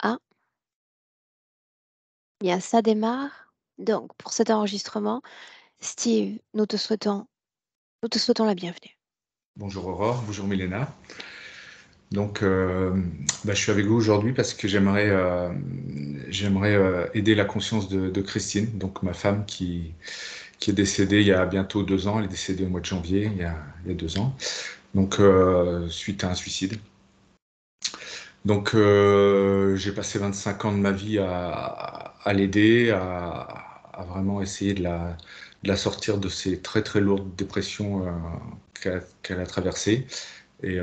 Ah, bien, ça démarre. Donc, pour cet enregistrement, Steve, nous te souhaitons la bienvenue. Bonjour Aurore, bonjour Milena. Donc, je suis avec vous aujourd'hui parce que j'aimerais aider la conscience de Christine, donc ma femme qui est décédée il y a bientôt 2 ans. Elle est décédée au mois de janvier, il y a 2 ans, donc suite à un suicide. Donc, j'ai passé 25 ans de ma vie à l'aider, à vraiment essayer de la sortir de ces très très lourdes dépressions qu'elle a traversées. Et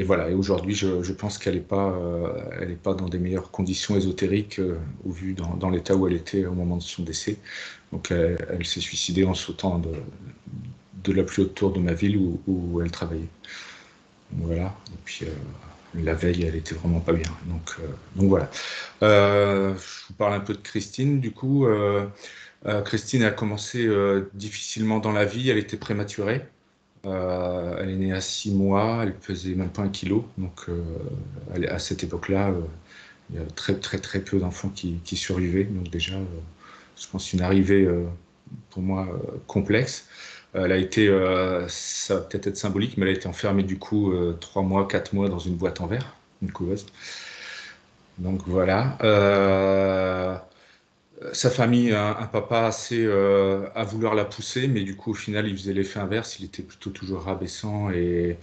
voilà. Et aujourd'hui, je pense elle est pas dans des meilleures conditions ésotériques au vu dans l'état où elle était au moment de son décès. Donc, elle s'est suicidée en sautant de la plus haute tour de ma ville où elle travaillait. Donc, voilà. Et puis, la veille, elle était vraiment pas bien. Donc voilà. Je vous parle un peu de Christine. Du coup, Christine a commencé difficilement dans la vie. Elle était prématurée. Elle est née à 6 mois, elle pesait même pas 1 kilo. Donc, à cette époque-là, il y a très, très, très peu d'enfants qui survivaient. Donc, déjà, je pense une arrivée pour moi complexe. Elle a été, ça va peut-être être symbolique, mais elle a été enfermée du coup 3 mois, 4 mois dans une boîte en verre, une couveuse. Donc, voilà. Sa famille, un papa assez à vouloir la pousser, mais du coup, au final, il faisait l'effet inverse. Il était plutôt toujours rabaissant et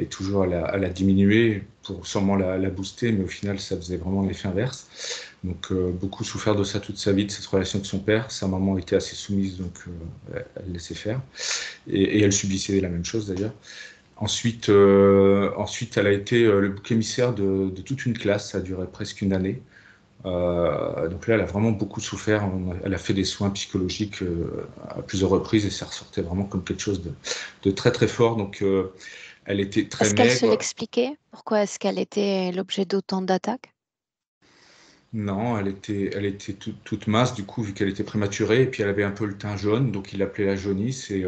toujours à la diminuer pour sûrement la booster, mais au final, ça faisait vraiment l'effet inverse. Donc, beaucoup souffert de ça toute sa vie, de cette relation avec son père. Sa maman était assez soumise, donc elle laissait faire. Et elle subissait la même chose d'ailleurs. Ensuite, elle a été le bouc émissaire de toute une classe. Ça a duré presque une année. Donc là, elle a vraiment beaucoup souffert. Elle a fait des soins psychologiques à plusieurs reprises et ça ressortait vraiment comme quelque chose de très très fort. Donc elle était très Est-ce qu'elle se maigre. l'expliquait? Pourquoi est-ce qu'elle était l'objet d'autant d'attaques? Non, elle était toute mince du coup vu qu'elle était prématurée et puis elle avait un peu le teint jaune, donc il l'appelait la jaunisse et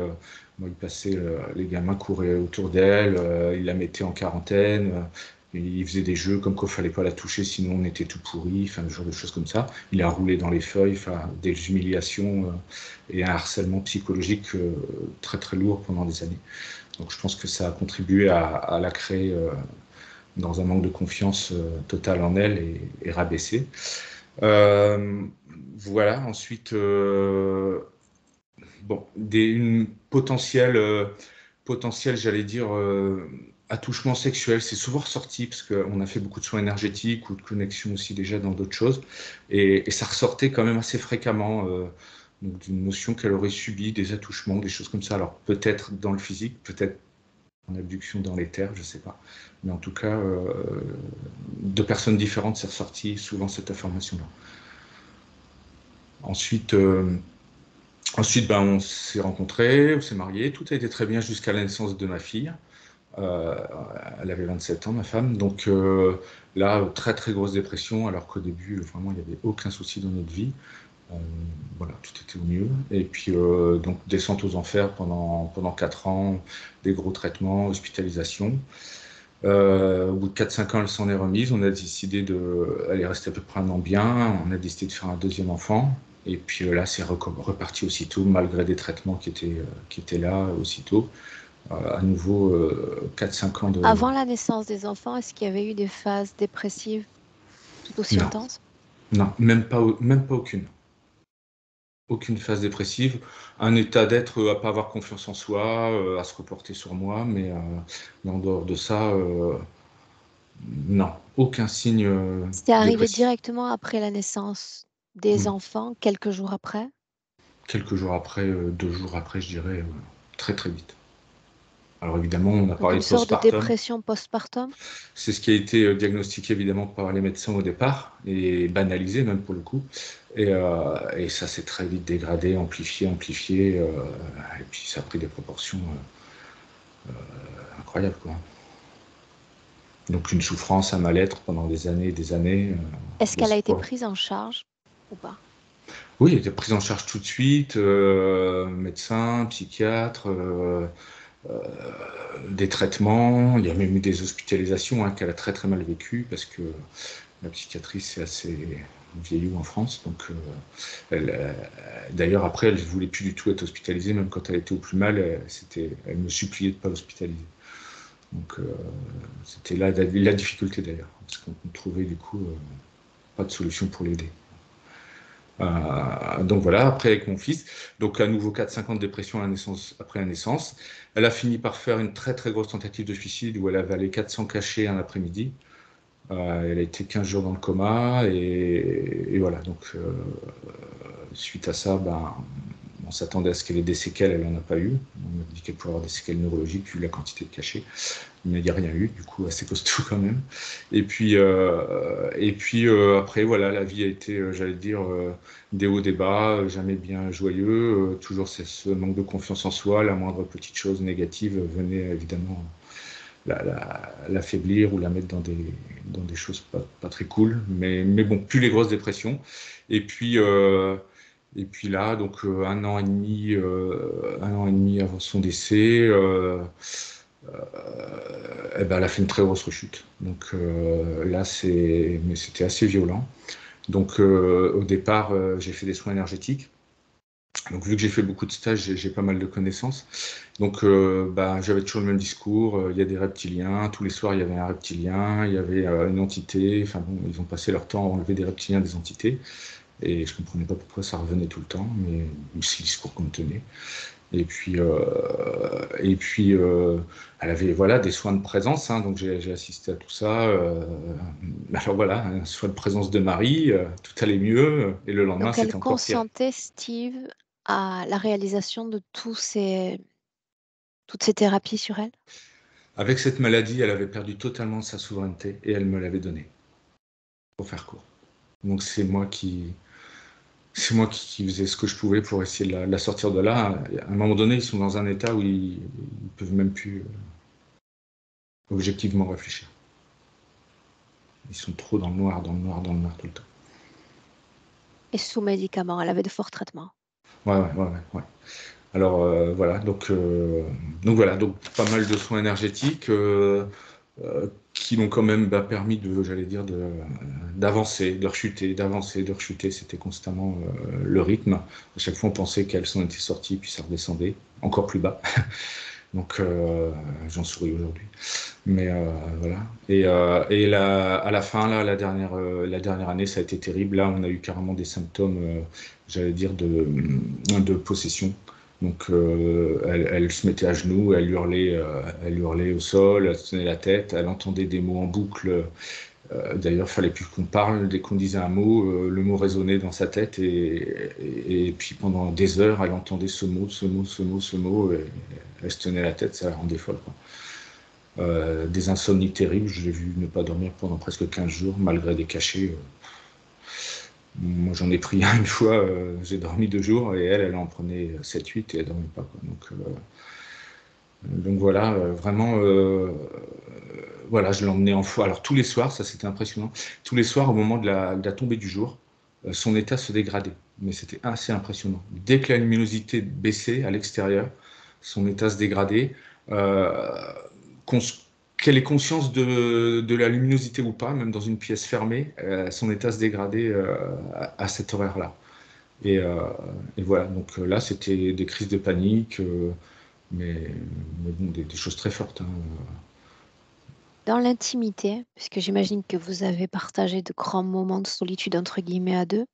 bon, il passait, les gamins couraient autour d'elle, il la mettait en quarantaine. Il faisait des jeux comme qu'il fallait pas la toucher sinon on était tout pourri, enfin ce genre de choses comme ça. Il a roulé dans les feuilles, enfin des humiliations et un harcèlement psychologique très très lourd pendant des années. Donc je pense que ça a contribué à la créer dans un manque de confiance total en elle et rabaissée. Euh, voilà, ensuite, bon, une potentielle, j'allais dire, attouchement sexuel, c'est souvent ressorti parce qu'on a fait beaucoup de soins énergétiques ou de connexions aussi déjà dans d'autres choses, et ça ressortait quand même assez fréquemment, donc d'une notion qu'elle aurait subi des attouchements, des choses comme ça. Alors peut-être dans le physique, peut-être en abduction dans les terres, je sais pas. Mais en tout cas, de personnes différentes, c'est ressorti souvent cette information-là. Ensuite, ben, on s'est rencontrés, on s'est mariés, tout a été très bien jusqu'à la naissance de ma fille. Euh, Elle avait 27 ans, ma femme. Donc là, très très grosse dépression, alors qu'au début, vraiment, il n'y avait aucun souci dans notre vie. Euh, voilà, tout était au mieux. Et puis, donc, descente aux enfers pendant 4 ans, des gros traitements, hospitalisation. Au bout de 4-5 ans, elle s'en est remise. Elle est restée à peu près un an bien. On a décidé de faire un deuxième enfant. Et puis là, c'est reparti aussitôt, malgré des traitements qui étaient là aussitôt. À nouveau, 4-5 ans de... Avant la naissance des enfants, est-ce qu'il y avait eu des phases dépressives tout aussi Non, intenses? non, même pas aucune. Aucune phase dépressive. Un état d'être à pas avoir confiance en soi, à se reporter sur moi. Mais en dehors de ça, non, aucun signe C'est arrivé dépressif. directement après la naissance des Oui. enfants, quelques jours après? Quelques jours après, 2 jours après, je dirais, très très vite. Alors évidemment, on a Donc parlé une de sorte de postpartum. dépression postpartum? C'est ce qui a été diagnostiqué évidemment par les médecins au départ et banalisé même pour le coup. Et ça s'est très vite dégradé, amplifié, et puis ça a pris des proportions incroyables, quoi. Donc une souffrance, un mal-être pendant des années et des années. Est-ce De qu'elle a été sport. prise en charge ou pas? Oui, elle était prise en charge tout de suite, médecin, psychiatre. Euh, des traitements, il y a même eu des hospitalisations qu'elle a très très mal vécues parce que La psychiatrie, c'est assez vieillot en France. Donc, d'ailleurs, après, elle ne voulait plus du tout être hospitalisée. Même quand elle était au plus mal, elle me suppliait de ne pas l'hospitaliser. Donc, c'était là la difficulté d'ailleurs. Parce qu'on trouvait du coup pas de solution pour l'aider. Donc voilà, après avec mon fils, donc à nouveau 4-5 ans de dépression après la naissance. Elle a fini par faire une très très grosse tentative de suicide où elle avalé 400 cachets un après-midi. Elle a été 15 jours dans le coma et voilà. Donc suite à ça, on s'attendait à ce qu'elle ait des séquelles, elle n'en a pas eu. On m'a dit qu'elle pouvait avoir des séquelles neurologiques vu la quantité de cachets. Mais il n'y a rien eu, du coup assez costaud quand même. Et puis après, voilà, la vie a été, j'allais dire, des hauts, des bas, jamais bien joyeux, toujours ce manque de confiance en soi, la moindre petite chose négative venait évidemment l'affaiblir ou la mettre dans des choses pas très cool. Mais bon, plus les grosses dépressions. Et puis là, donc un an et demi avant son décès, elle a fait une très grosse rechute. Donc là, mais c'était assez violent. Donc au départ, j'ai fait des soins énergétiques. Donc vu que j'ai fait beaucoup de stages, j'ai pas mal de connaissances. Donc j'avais toujours le même discours. Il y a des reptiliens. Tous les soirs, il y avait un reptilien. Il y avait une entité. Enfin bon, ils ont passé leur temps à enlever des reptiliens des entités. Et je comprenais pas pourquoi ça revenait tout le temps, mais c'est le discours qu'on me tenait. Et puis, elle avait voilà, des soins de présence, hein, donc j'ai assisté à tout ça. Alors voilà, un soin de présence de Marie, tout allait mieux, et le lendemain, Donc, elle c'était encore pire. consentait, Steve, à la réalisation de toutes ces thérapies sur elle? Avec cette maladie, elle avait perdu totalement sa souveraineté, et elle me l'avait donnée, pour faire court. Donc c'est moi qui faisais ce que je pouvais pour essayer de la sortir de là. À un moment donné, ils sont dans un état où ils peuvent même plus objectivement réfléchir. Ils sont trop dans le noir, dans le noir, dans le noir tout le temps. Et sous médicaments, elle avait de forts traitements. Ouais. Alors voilà, donc voilà, donc pas mal de soins énergétiques qui m'ont quand même permis j'allais dire, d'avancer, de rechuter, d'avancer, de rechuter. C'était constamment le rythme. À chaque fois, on pensait qu'elles s'en étaient sorties, puis ça redescendait encore plus bas. Donc j'en souris aujourd'hui. Mais voilà. Et à la fin, là, la dernière année, ça a été terrible. Là, on a eu carrément des symptômes, j'allais dire, de possession. Donc, elle se mettait à genoux, elle hurlait au sol, elle se tenait la tête, elle entendait des mots en boucle. D'ailleurs, il fallait plus qu'on parle. Dès qu'on disait un mot, le mot résonnait dans sa tête. Et puis, pendant des heures, elle entendait ce mot, ce mot, ce mot, ce mot. Et elle se tenait la tête, ça la rendait folle, quoi. Des insomnies terribles, je l'ai vu ne pas dormir pendant presque 15 jours, malgré des cachets. Moi, j'en ai pris un une fois, j'ai dormi 2 jours, et elle en prenait 7-8 et elle dormait pas, quoi. Donc voilà, vraiment, voilà, je l'emmenais en foi. Alors tous les soirs, ça c'était impressionnant, tous les soirs au moment de la tombée du jour, son état se dégradait. Mais c'était assez impressionnant. Dès que la luminosité baissait à l'extérieur, son état se dégradait. Qu'on Qu'elle ait conscience de la luminosité ou pas, même dans une pièce fermée, son état se dégradait à cet horaire-là. Et, euh, et voilà, donc là, c'était des crises de panique, mais bon, des choses très fortes, hein. Dans l'intimité, puisque j'imagine que vous avez partagé de grands moments de solitude, entre guillemets, à deux,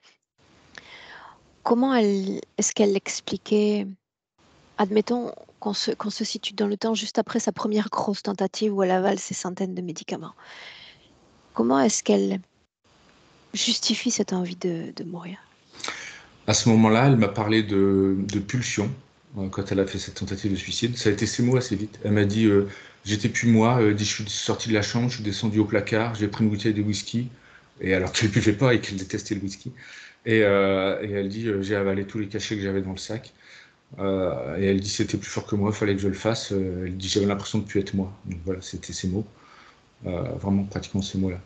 est-ce qu'elle l'expliquait, admettons qu'on se situe dans le temps juste après sa première grosse tentative où elle avale ces centaines de médicaments. Comment est-ce qu'elle justifie cette envie de mourir? À ce moment-là, elle m'a parlé de pulsion quand elle a fait cette tentative de suicide. Ça a été ses mots assez vite. Elle m'a dit j'étais plus moi, je suis sorti de la chambre, je suis descendu au placard, j'ai pris une bouteille de whisky, et alors qu'elle ne buvait pas et qu'elle détestait le whisky. Et elle dit j'ai avalé tous les cachets que j'avais dans le sac. Et elle dit c'était plus fort que moi, il fallait que je le fasse. Elle dit j'avais l'impression de ne plus être moi. Donc voilà, c'était ses mots. Vraiment pratiquement ces mots-là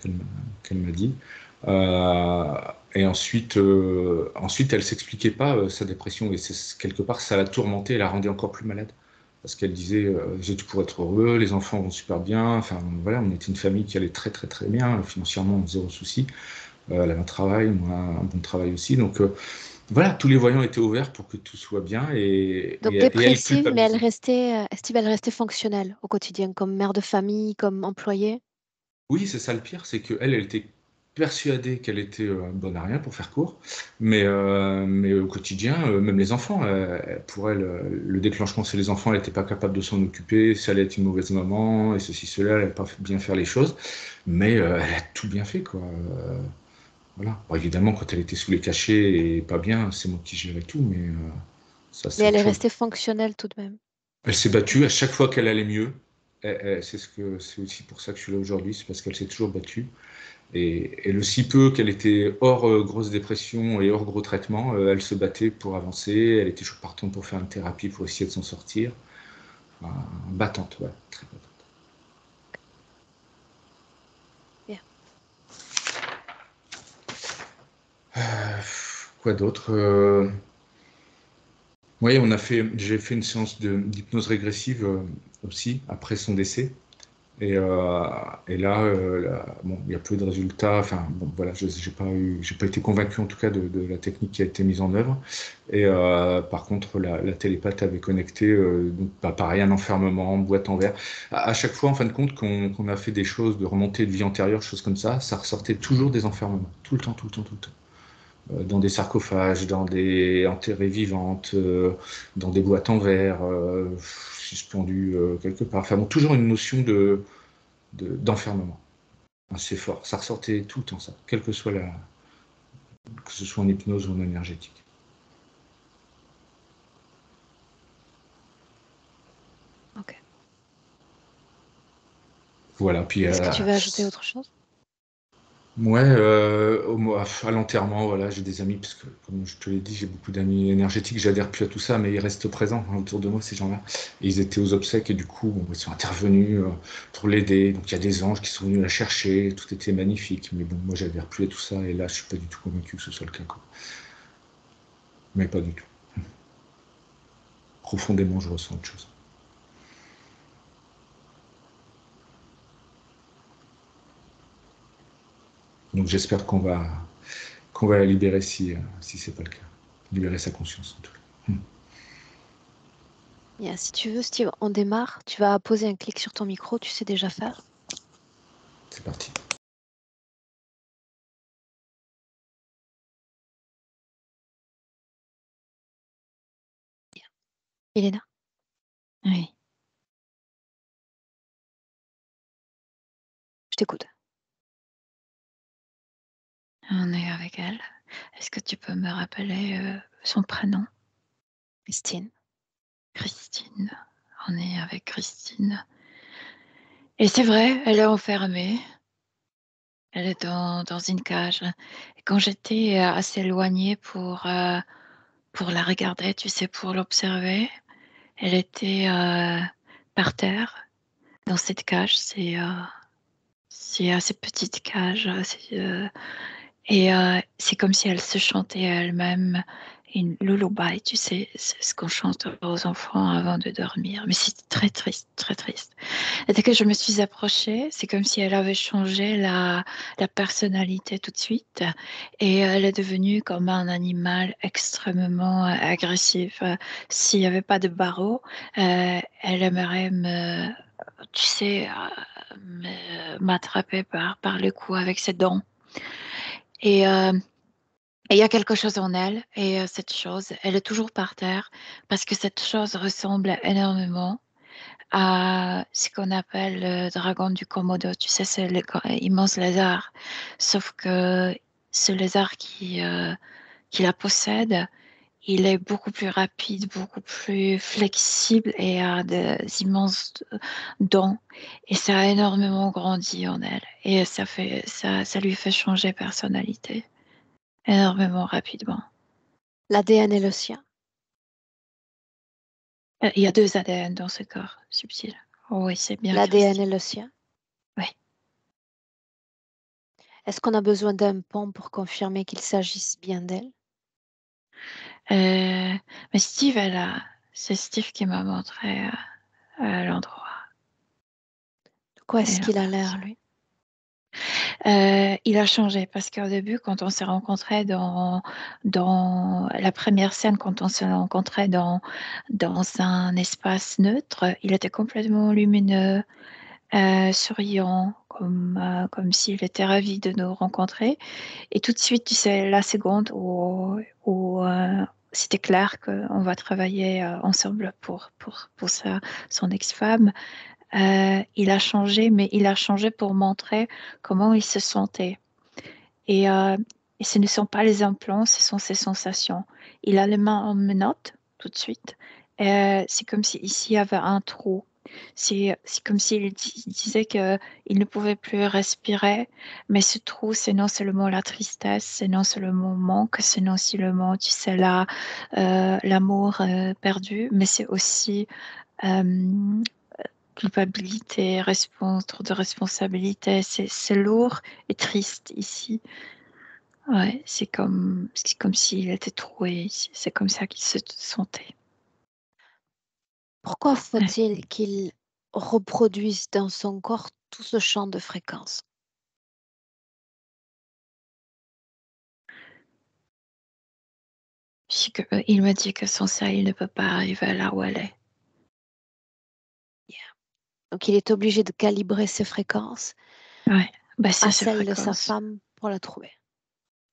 qu'elle m'a dit. Et ensuite, elle s'expliquait pas sa dépression, et quelque part ça l'a tourmentée, elle la rendait encore plus malade. parce qu'elle disait j'ai tout pour être heureux, les enfants vont super bien. Enfin voilà, on était une famille qui allait très très très bien financièrement, zéro souci. Elle avait un travail, moi un bon travail aussi. Donc voilà, tous les voyants étaient ouverts pour que tout soit bien Donc et elle dépressive, mais culpabilisait. Steve, elle restait fonctionnelle au quotidien, comme mère de famille, comme employée. Oui, c'est ça le pire, c'est qu'elle, elle était persuadée qu'elle était bonne à rien pour faire court, mais au quotidien, même les enfants, pour elle, le déclenchement, c'est les enfants, elle n'était pas capable de s'en occuper, ça allait être une mauvaise maman, et ceci, cela, elle n'allait pas bien faire les choses, mais elle a tout bien fait, quoi. Voilà. Bon, évidemment, quand elle était sous les cachets et pas bien, c'est moi qui gérais tout, mais ça, Mais c'est elle autre est chose. restée fonctionnelle tout de même. Elle s'est battue à chaque fois qu'elle allait mieux. C'est aussi pour ça que je suis là aujourd'hui, c'est parce qu'elle s'est toujours battue. Et le si peu qu'elle était hors grosse dépression et hors gros traitement, elle se battait pour avancer. Elle était toujours partante pour faire une thérapie pour essayer de s'en sortir. Battante, ouais, très battante. Bien. Quoi d'autre Oui, j'ai fait une séance d'hypnose régressive aussi après son décès. Et là, bon, il y a peu de résultats. Enfin, bon, voilà, j'ai pas été convaincu en tout cas de la technique qui a été mise en œuvre. Et par contre, la télépathe avait connecté, donc bah, pareil, un enfermement, boîte en verre. À chaque fois, en fin de compte, qu'on a fait des choses de remontée de vie antérieure, choses comme ça ressortait toujours des enfermements, tout le temps, tout le temps, tout le temps. Dans des sarcophages, dans des enterrées vivantes, dans des boîtes en verre, suspendues quelque part. Enfin bon, toujours une notion d'enfermement assez fort. Ça ressortait tout le temps, ça, quelle que soit que ce soit en hypnose ou en énergétique. Ok. Voilà, puis Est-ce que tu veux ajouter autre chose? ouais, à l'enterrement, voilà, j'ai des amis, parce que comme je te l'ai dit, j'ai beaucoup d'amis énergétiques, j'adhère plus à tout ça, mais ils restent présents hein, autour de moi, ces gens-là. Et ils étaient aux obsèques et du coup, bon, ils sont intervenus pour l'aider. Donc il y a des anges qui sont venus la chercher, tout était magnifique. Mais bon, moi, j'adhère plus à tout ça et là, je suis pas du tout convaincu que ce soit le cas, quoi. Mais pas du tout. Profondément, je ressens autre chose. Donc j'espère qu'on va la libérer si c'est pas le cas. Libérer sa conscience en tout cas. Bien, si tu veux, Steve, on démarre. Tu vas poser un clic sur ton micro, tu sais déjà faire. C'est parti. Elena? Oui, je t'écoute. On est avec elle. Est-ce que tu peux me rappeler son prénom? Christine. Christine. On est avec Christine. Et c'est vrai, elle est enfermée. Elle est dans une cage. Et quand j'étais assez éloignée pour la regarder, tu sais, pour l'observer, elle était par terre dans cette cage. C'est assez petite cage. Et c'est comme si elle se chantait à elle-même une lullaby, tu sais, c'est ce qu'on chante aux enfants avant de dormir. Mais c'est très triste, très triste. Et dès que je me suis approchée, c'est comme si elle avait changé la personnalité tout de suite. Et elle est devenue comme un animal extrêmement agressif. S'il n'y avait pas de barreau, elle aimerait tu sais, m'attraper par le cou avec ses dents. Et il y a quelque chose en elle, et cette chose, elle est toujours par terre, parce que cette chose ressemble énormément à ce qu'on appelle le dragon du Komodo. Tu sais, c'est le immense lézard. Sauf que ce lézard qui la possède, il est beaucoup plus rapide, beaucoup plus flexible et a des immenses dents. Et ça a énormément grandi en elle. Et ça lui fait changer personnalité énormément rapidement. L'ADN est le sien. Il y a 2 ADN dans ce corps subtil. Oh oui, c'est bien L'ADN est Christine. le sien. Oui. Est-ce qu'on a besoin d'un pont pour confirmer qu'il s'agisse bien d'elle? Mais Steve, c'est Steve qui m'a montré. à l'endroit. De quoi Elle est-ce est qu'il a partie. l'air, lui? Il a changé parce qu'au début, quand on s'est rencontrés dans la première scène, quand on s'est rencontrés dans un espace neutre, il était complètement lumineux, souriant, comme s'il était ravi de nous rencontrer. Et tout de suite, tu sais, la seconde où c'était clair qu'on va travailler ensemble pour son ex-femme, il a changé, mais il a changé pour montrer comment il se sentait. Et, et ce ne sont pas les implants, ce sont ses sensations. Il a les mains en menottes tout de suite. C'est comme si ici il y avait un trou. C'est comme s'il disait qu'il ne pouvait plus respirer, mais ce trou, c'est non seulement la tristesse, c'est non seulement le manque, c'est non seulement, tu sais, l'amour perdu, mais c'est aussi euh, culpabilité, trop de responsabilité. C'est lourd et triste ici. Ouais, c'est comme s'il était troué. C'est comme ça qu'il se sentait. Pourquoi Ouais. faut-il qu'il reproduise dans son corps tout ce champ de fréquences? Il me dit que sans ça, il ne peut pas arriver là où elle est. Donc, il est obligé de calibrer ses fréquences Ouais, bah, c'est à ses celles de sa fréquences femme pour la trouver.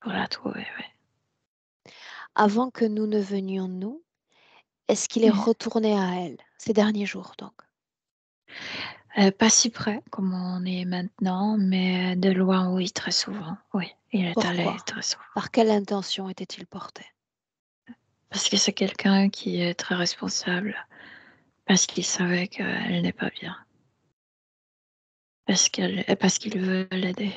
pour la trouver. Avant que nous ne venions, nous, est-ce qu'il est Ouais. retourné à elle ces derniers jours, donc? Pas si près comme on est maintenant, mais de loin, oui, très souvent. Oui, il est allé Pourquoi? très souvent. Par quelle intention était-il porté? Parce que c'est quelqu'un qui est très responsable, parce qu'il savait qu'elle n'est pas bien, parce qu'il veut l'aider.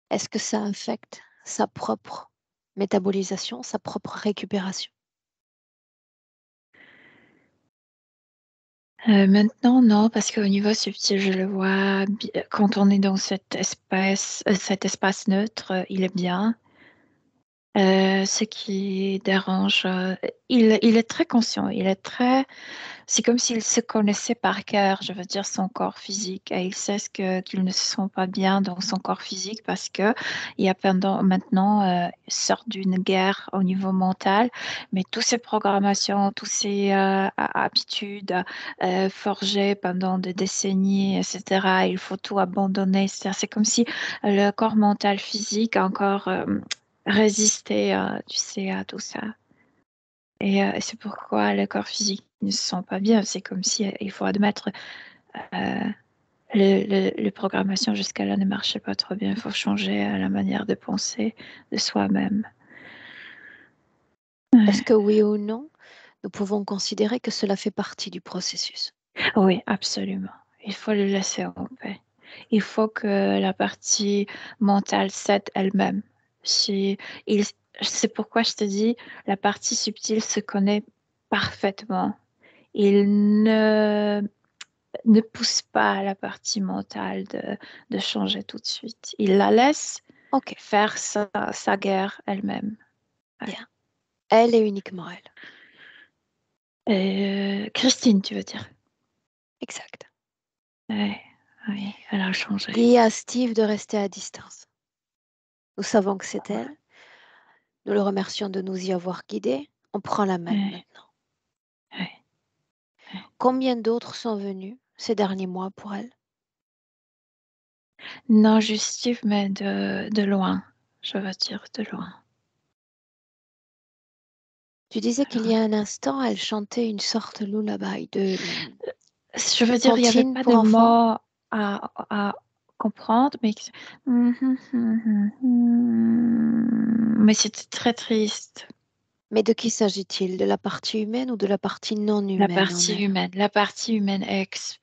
Est-ce que ça affecte sa propre métabolisation, sa propre récupération? Maintenant, non, parce qu'au niveau subtil, je le vois quand on est dans cet espace neutre, il est bien. Ce qui dérange, il est très conscient, c'est comme s'il se connaissait par cœur, je veux dire son corps physique, et il sait qu'il ne se sent pas bien dans son corps physique parce que il y a maintenant sort d'une guerre au niveau mental, mais toutes ces programmations, toutes ces habitudes forgées pendant des décennies, etc., il faut tout abandonner. C'est comme si le corps mental physique a encore résisté, tu sais, à tout ça. Et c'est pourquoi le corps physique ne se sent pas bien. C'est comme si il faut admettre euh, les programmations jusqu'à là ne marchaient pas trop bien. Il faut changer la manière de penser de soi-même. Est-ce Ouais. que oui ou non, nous pouvons considérer que cela fait partie du processus? Oui, absolument. Il faut le laisser en paix. Il faut que la partie mentale cède elle-même. C'est il- c'est pourquoi je te dis, la partie subtile se connaît parfaitement. Il ne pousse pas la partie mentale de changer tout de suite. Il la laisse Ok, faire sa guerre elle-même. Ouais. bien. Elle et uniquement elle. Christine, tu veux dire? Exact. Ouais, oui, elle a changé. Dis à Steve de rester à distance. Nous savons que c'est elle. Nous le remercions de nous y avoir guidés. On prend la main Ouais, maintenant. ouais, ouais. Combien d'autres sont venus ces derniers mois pour elle? Non, juste Steve, mais de loin. Je veux dire de loin. Tu disais qu'il y a un instant, elle chantait une sorte lullaby de Je veux dire, il n'y avait comptine pas pour de enfants, mots à comprendre, mais c'était très triste. mais de qui s'agit-il? De la partie humaine ou de la partie non humaine en elle? La partie humaine est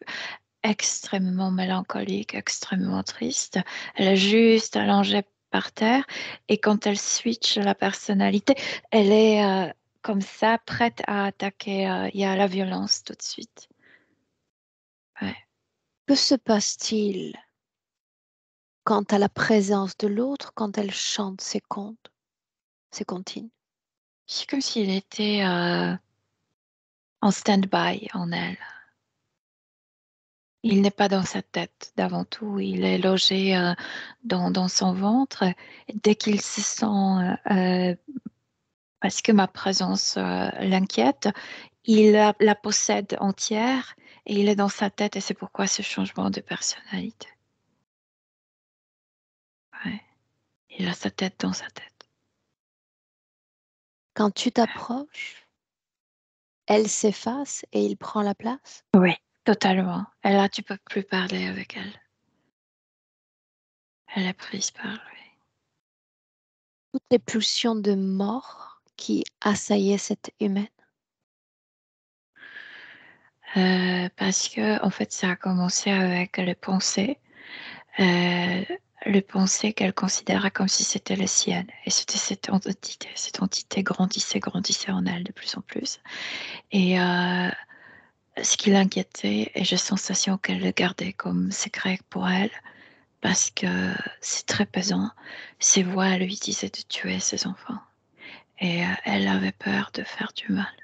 extrêmement mélancolique, extrêmement triste. Elle est juste allongée par terre et quand elle switch la personnalité, elle est comme ça, prête à attaquer. Il y a la violence tout de suite. Ouais. Que se passe-t-il quant à la présence de l'autre quand elle chante ses contes, ses comptines? C'est comme s'il était en stand-by en elle. Il n'est pas dans sa tête d'avant tout, il est logé dans son ventre. Dès qu'il se sent, parce que ma présence l'inquiète, il la possède entière et il est dans sa tête et c'est pourquoi ce changement de personnalité. Ouais. Il a sa tête dans sa tête. Quand tu t'approches, elle s'efface et il prend la place? Oui, totalement. Et là, tu peux plus parler avec elle. Elle est prise par lui. Toutes les pulsions de mort qui assaillaient cette humaine? Parce que en fait, ça a commencé avec les pensées. Les pensées qu'elle considérait comme si c'était les siennes. Et c'était cette entité. Cette entité grandissait en elle de plus en plus. Et ce qui l'inquiétait, et j'ai la sensation qu'elle le gardait comme secret pour elle, parce que c'est très pesant. Ses voix lui disaient de tuer ses enfants. Et elle avait peur de faire du mal.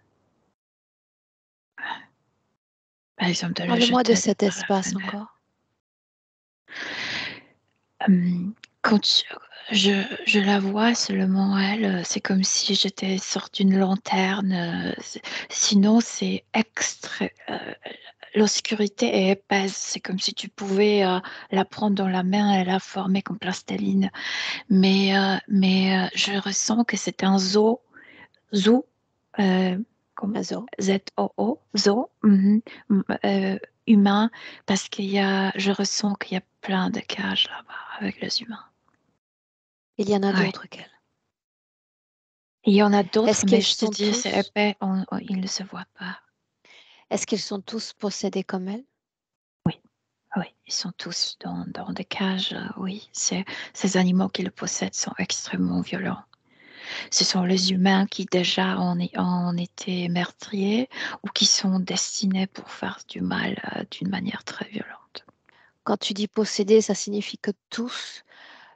Par exemple, de le Parle-moi de jeter cet par la espace fenêtre. encore. Quand je la vois seulement elle, c'est comme si j'étais sortie d'une lanterne. Sinon, c'est l'obscurité est épaisse. C'est comme si tu pouvais la prendre dans la main et la former comme plasteline. Mais je ressens que c'est un zoo, euh, comme Azo. ZOO, humain, parce je ressens qu'il y a plein de cages là-bas avec les humains. Il y en a Ouais. d'autres qu'elle. Il y en a Est-ce d'autres, mais qu'ils je te sont dis, c'est tous, épais, ils ne se voient pas. est-ce qu'ils sont tous possédés comme elle? Oui, ils sont tous dans des cages, oui. Ces animaux qui le possèdent sont extrêmement violents. Ce sont les humains qui déjà en étaient meurtriers ou qui sont destinés pour faire du mal d'une manière très violente. Quand tu dis possédés, ça signifie que tous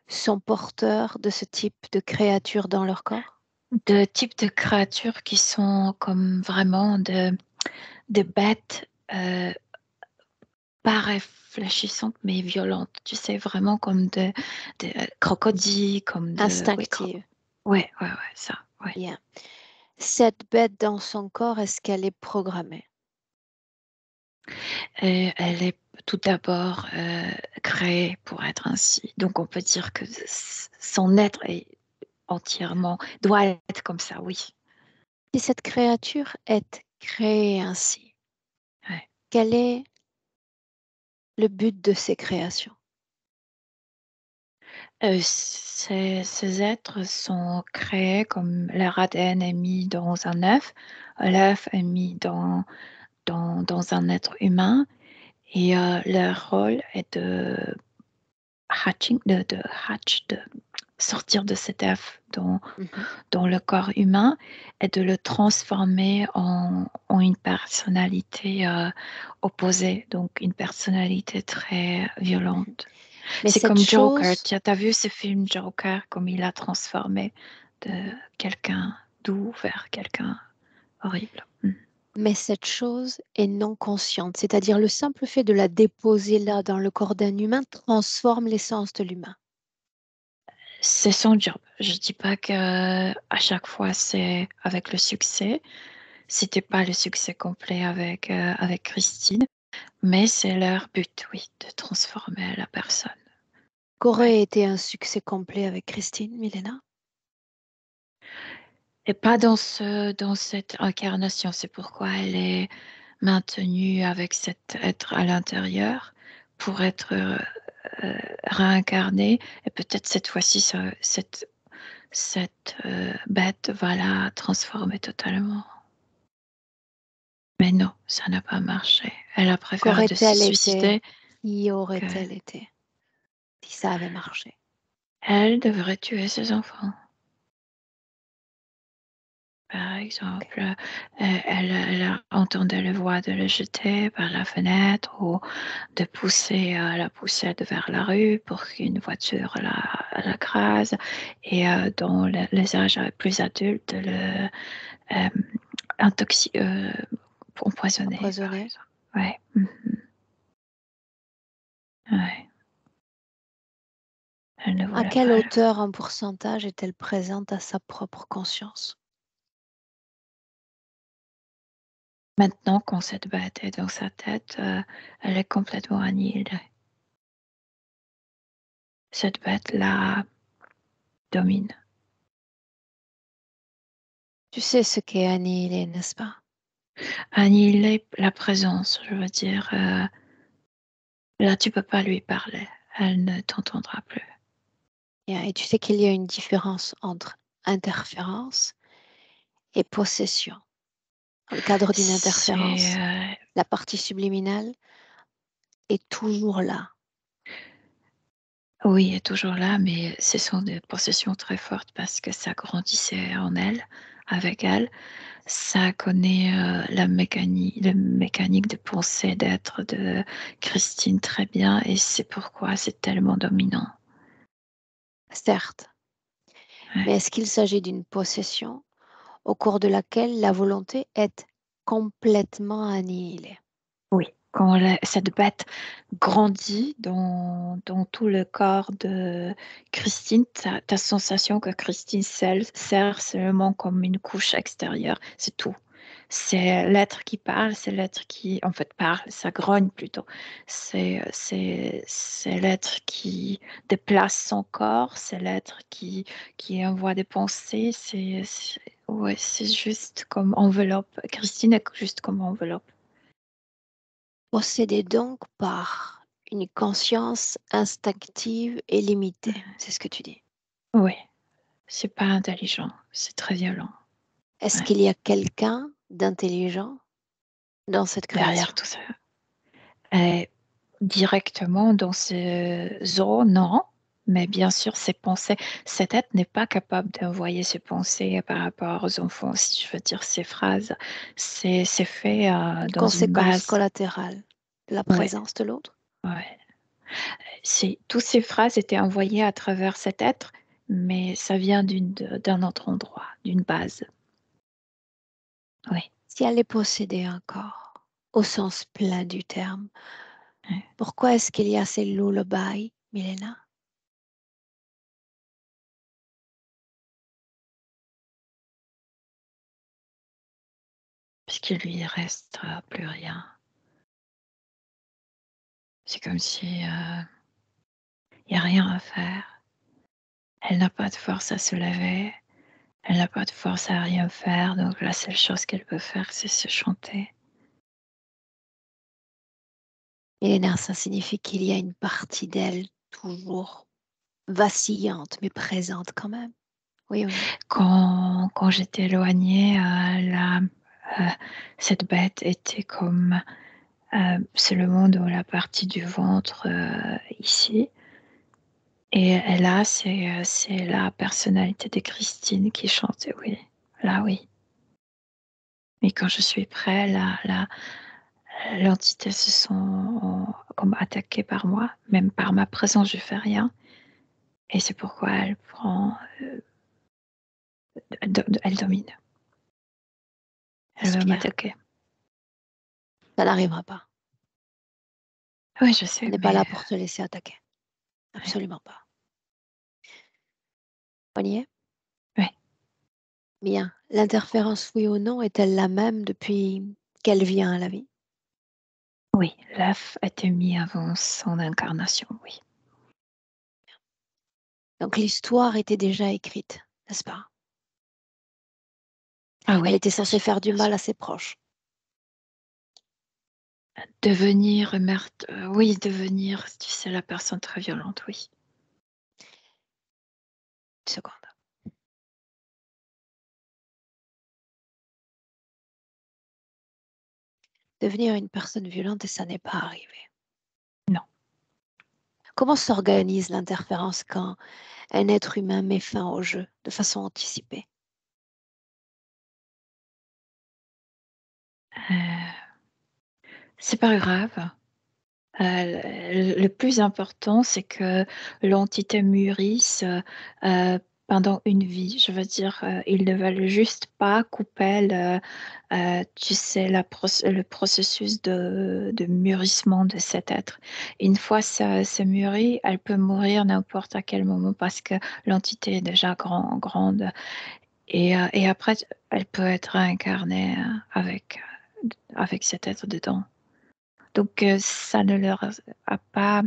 sont porteurs de ce type de créature dans leur corps? De types de créatures qui sont comme vraiment de bêtes pas réfléchissantes mais violentes. Tu sais, vraiment comme de crocodiles, comme de... Oui, Instinctive. ouais, ça, ouais. Bien. Cette bête dans son corps, est-ce qu'elle est programmée? Et elle est tout d'abord créée pour être ainsi. Donc on peut dire que son être est entièrement, doit être comme ça, oui. Si cette créature est créée ainsi, Ouais. quel est le but de ces créations? Ces êtres sont créés comme leur ADN est mis dans un œuf, l'œuf est mis dans un être humain et leur rôle est de hatching, de hatch, de sortir de cet œuf Mhm. dans le corps humain et de le transformer en une personnalité opposée, donc une personnalité très violente. Mais C'est cette comme Joker. chose, Tu as vu ce film Joker, comme il a transformé de quelqu'un doux vers quelqu'un horrible. mais cette chose est non consciente, c'est-à-dire le simple fait de la déposer là dans le corps d'un humain transforme l'essence de l'humain. C'est son job. Je dis pas que à chaque fois c'est avec le succès. C'était pas le succès complet avec Christine, mais c'est leur but, oui, de transformer la personne. Ouais. Qu'aurait été un succès complet avec Christine, Milena? Et pas dans cette incarnation. C'est pourquoi elle est maintenue avec cet être à l'intérieur pour être réincarnée. Et peut-être cette fois-ci, cette bête va la transformer totalement. Mais non, ça n'a pas marché. Elle a préféré de se Qu'aurait-elle été? suicider Qui que aurait-elle été si ça avait marché? elle devrait tuer ses enfants. Par Ok. exemple, elle entendait les voix de le jeter par la fenêtre ou de pousser la poussette vers la rue pour qu'une voiture la crase et dans les âges plus adultes, euh, empoisonner, par Empoisonné? exemple. Ouais. Ouais. Elle ne À voulait quelle pas. hauteur en pourcentage est-elle présente à sa propre conscience? Maintenant, quand cette bête est dans sa tête, elle est complètement annihilée. Cette bête la domine. Tu sais ce qu'est annihilé, n'est-ce pas? Annihilée, la présence, je veux dire. Là, tu peux pas lui parler. Elle ne t'entendra plus. Et tu sais qu'il y a une différence entre interférence et possession. Dans le cadre d'une C'est interférence, la partie subliminale est toujours là. oui, elle est toujours là, mais ce sont des possessions très fortes parce que ça grandissait en elle, avec elle. Ça connaît la mécanique de pensée, d'être de Christine très bien, et c'est pourquoi c'est tellement dominant. Certes, Ouais. mais est-ce qu'il s'agit d'une possession au cours de laquelle la volonté est complètement annihilée? Oui, quand cette bête grandit dans tout le corps de Christine, tu as sensation que Christine sert seulement comme une couche extérieure, c'est tout. C'est l'être qui parle, c'est l'être qui, en fait, parle, ça grogne plutôt. C'est l'être qui déplace son corps, c'est l'être qui envoie des pensées, ouais, c'est juste comme enveloppe. Christine est juste comme enveloppe. Possédée donc par une conscience instinctive et limitée, c'est ce que tu dis. Oui. C'est pas intelligent, c'est très violent. Est-ce Ouais. qu'il y a quelqu'un d'intelligent dans cette création? Derrière tout ça. Et directement dans ces eaux, non. Mais bien sûr, ses pensées, cette tête n'est pas capable d'envoyer ses pensées par rapport aux enfants. Si je veux dire ces phrases, c'est fait dans une Conséquence base. collatérale de la Ouais, présence de l'autre? ouais. Toutes ces phrases étaient envoyées à travers cet être, mais ça vient d'un autre endroit, d'une base. Oui. Si elle est possédée encore, au sens plein du terme, Ouais. pourquoi est-ce qu'il y a ces lullabies, Milena? Parce qu'il lui reste plus rien. C'est comme si y a rien à faire. Elle n'a pas de force à se lever, elle n'a pas de force à rien faire, donc la seule chose qu'elle peut faire, c'est se chanter. Milena, ça signifie qu'il y a une partie d'elle toujours vacillante, mais présente quand même. Oui ou non? Quand j'étais éloignée, euh, cette bête était comme c'est le monde ou la partie du ventre ici. Et là, c'est la personnalité de Christine qui chantait, oui. Là, oui. Mais quand je suis près, l'entité se sent comme attaquée par moi, même par ma présence, je fais rien. Et c'est pourquoi elle prend, elle domine. Elle veut Respire. m'attaquer. Ça n'arrivera pas. Oui, je On sais, n'est pas mais là pour te laisser attaquer. ouais, Absolument pas. On y est? ouais. Bien. L'interférence, oui ou non, est-elle la même depuis qu'elle vient à la vie? Oui, l'œuf a été mis avant son incarnation, oui. Donc l'histoire était déjà écrite, n'est-ce pas? Ah Elle oui, était bien censée sûr, faire du bien mal sûr. à ses proches. Devenir meurtre, oui, devenir, tu sais, la personne très violente, oui. Une seconde. Devenir une personne violente et ça n'est pas arrivé. Non. Comment s'organise l'interférence quand un être humain met fin au jeu de façon anticipée? Euh, c'est pas grave. Le plus important, c'est que l'entité mûrisse pendant une vie. Je veux dire, ils ne veulent juste pas couper tu sais, le processus de mûrissement de cet être. Une fois ça mûri, elle peut mourir n'importe à quel moment parce que l'entité est déjà grande. Et après, elle peut être réincarnée avec cet être dedans. Donc, ça ne leur a pas...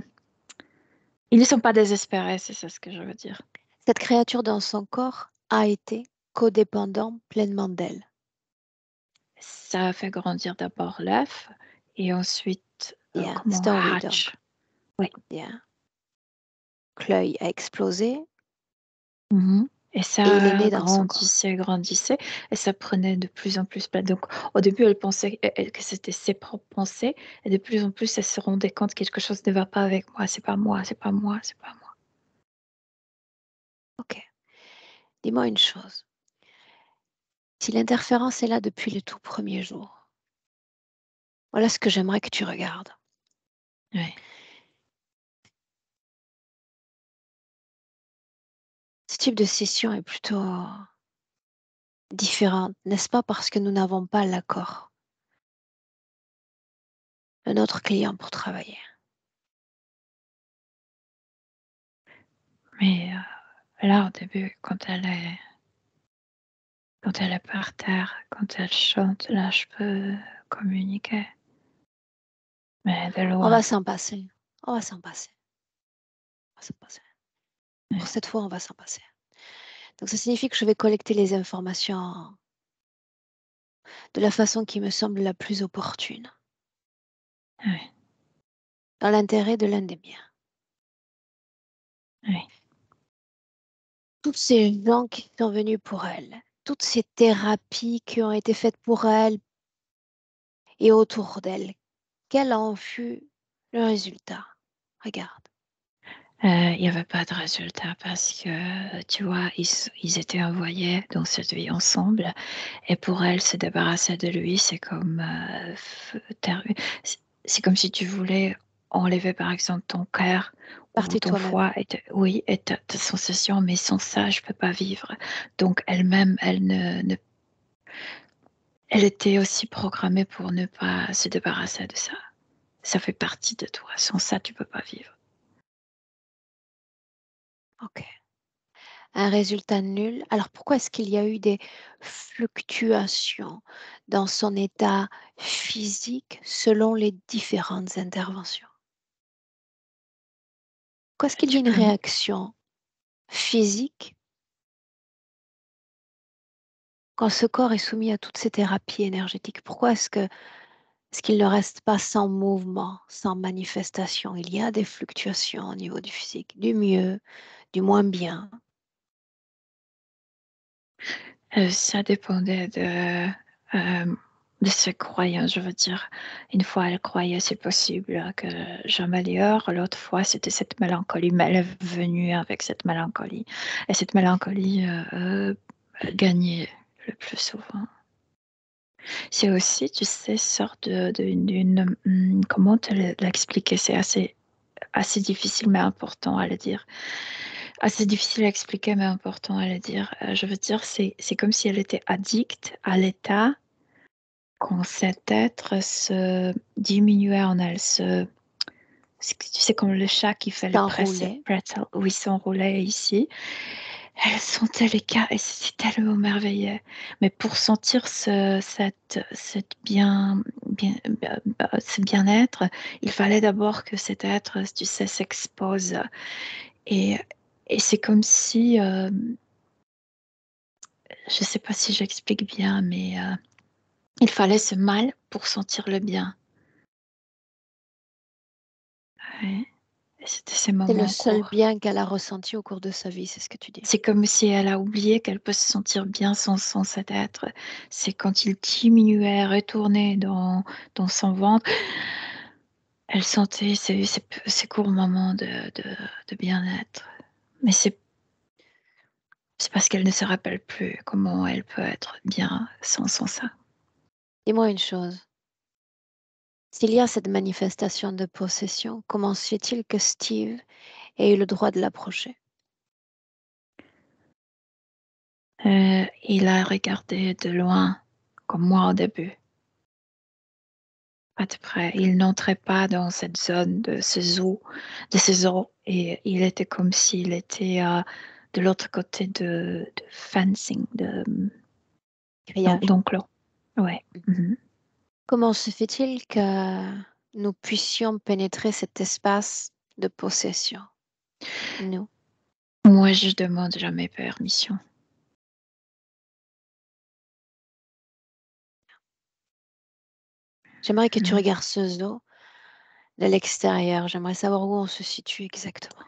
Ils ne sont pas désespérés, c'est ça ce que je veux dire. Cette créature dans son corps a été codépendant pleinement d'elle. Ça a fait grandir d'abord l'œuf et ensuite, Bien, comment story donc. hatch. Oui. Bien. L'œil a explosé Et et il est ça né dans son corps. grandissait et ça prenait de plus en plus place. Donc, au début, elle pensait que c'était ses propres pensées et de plus en plus, elle se rendait compte que quelque chose ne va pas avec moi. C'est pas moi, c'est pas moi, c'est pas moi. Ok. Dis-moi une chose. Si l'interférence est là depuis le tout premier jour, voilà ce que j'aimerais que tu regardes. Oui. Ce type de session est plutôt différente, n'est-ce pas, parce que nous n'avons pas l'accord de notre client pour travailler. Mais là, au début, quand elle est par terre, quand elle chante, là, je peux communiquer. Mais de On loin. va s'en passer. On va s'en passer. On va s'en passer. Oui. Pour cette fois, on va s'en passer. Donc, ça signifie que je vais collecter les informations de la façon qui me semble la plus opportune, Oui. dans l'intérêt de l'un des miens. Oui. Toutes ces gens qui sont venus pour elle, toutes ces thérapies qui ont été faites pour elle et autour d'elle, quel en fut le résultat? Regarde. Il n'y avait pas de résultat parce que, tu vois, ils étaient envoyés dans cette vie ensemble et pour elle, se débarrasser de lui, c'est comme, c'est comme si tu voulais enlever, par exemple, ton cœur ou Partie de ton toi-même. foie et ta sensation, mais sans ça, je peux pas vivre. Donc elle-même, elle était aussi programmée pour ne pas se débarrasser de ça. Ça fait partie de toi. Sans ça, tu peux pas vivre. Ok. Un résultat nul. Alors pourquoi est-ce qu'il y a eu des fluctuations dans son état physique selon les différentes interventions? Pourquoi est-ce qu'il y a Tu une peux réaction physique quand ce corps est soumis à toutes ces thérapies énergétiques? Pourquoi est-ce qu'il ne reste pas sans mouvement, sans manifestation? Il y a des fluctuations au niveau du physique, du mieux, du moins bien. Ça dépendait de ses croyances, je veux dire. Une fois, elle croyait c'est possible que j'améliore, l'autre fois, c'était cette mélancolie, mais elle est venue avec cette mélancolie. Et cette mélancolie gagnait le plus souvent. C'est aussi, tu sais, sorte comment te l'expliquer, c'est assez difficile mais important à le dire. Assez difficile à expliquer mais important à le dire. Je veux dire, c'est comme si elle était addicte à l'état quand cet être se diminuait en elle, tu sais comme le chat qui fait le S'enrouler. pretzel où il s'enroulait ici. Elle sentait les cas et c'était tellement merveilleux. Mais pour sentir cette ce bien-être, il fallait d'abord que cet être, tu sais, s'expose. Et, et c'est comme si, je ne sais pas si j'explique bien, mais il fallait ce mal pour sentir le bien. Ouais. Et c'était ces C'est le moments seul courts. bien qu'elle a ressenti au cours de sa vie, c'est ce que tu dis. C'est comme si elle a oublié qu'elle peut se sentir bien sans cet être. C'est quand il diminuait, retournait dans son ventre, elle sentait ces courts moments de bien-être. Mais c'est parce qu'elle ne se rappelle plus comment elle peut être bien sans ça. Dis-moi une chose. S'il y a cette manifestation de possession, comment se fait-il que Steve ait eu le droit de l'approcher? Il a regardé de loin, comme moi au début. Pas de près. Il n'entrait pas dans cette zone de ces eaux, et il était comme s'il était de l'autre côté de fencing, Grillage. d'enclos. Ouais. Mhm. Comment se fait-il que nous puissions pénétrer cet espace de possession, nous? Moi, je demande jamais permission. J'aimerais que tu Mhm. regardes ce zoo de l'extérieur. J'aimerais savoir où on se situe exactement.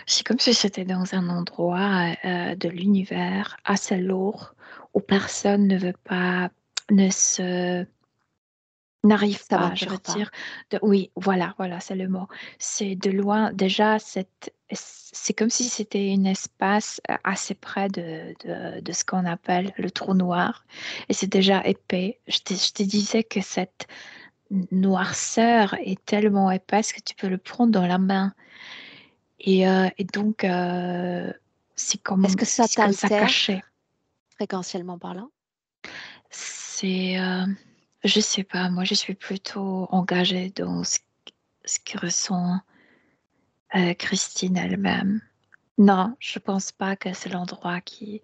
C'est comme si c'était dans un endroit de l'univers assez lourd où personne ne veut pas, ne se n'arrive pas, je veux S'aventure pas. dire. Oui, voilà, c'est le mot. C'est de loin, déjà, c'est comme si c'était un espace assez près de ce qu'on appelle le trou noir. Et c'est déjà épais. Je te disais que cette noirceur est tellement épaisse que tu peux le prendre dans la main. Et donc, c'est Est-ce comme, que ça c'est comme ça t'altère, caché. fréquentiellement parlant? C'est, je sais pas, moi je suis plutôt engagée dans ce que ressent Christine elle-même. Non, je pense pas que c'est l'endroit qui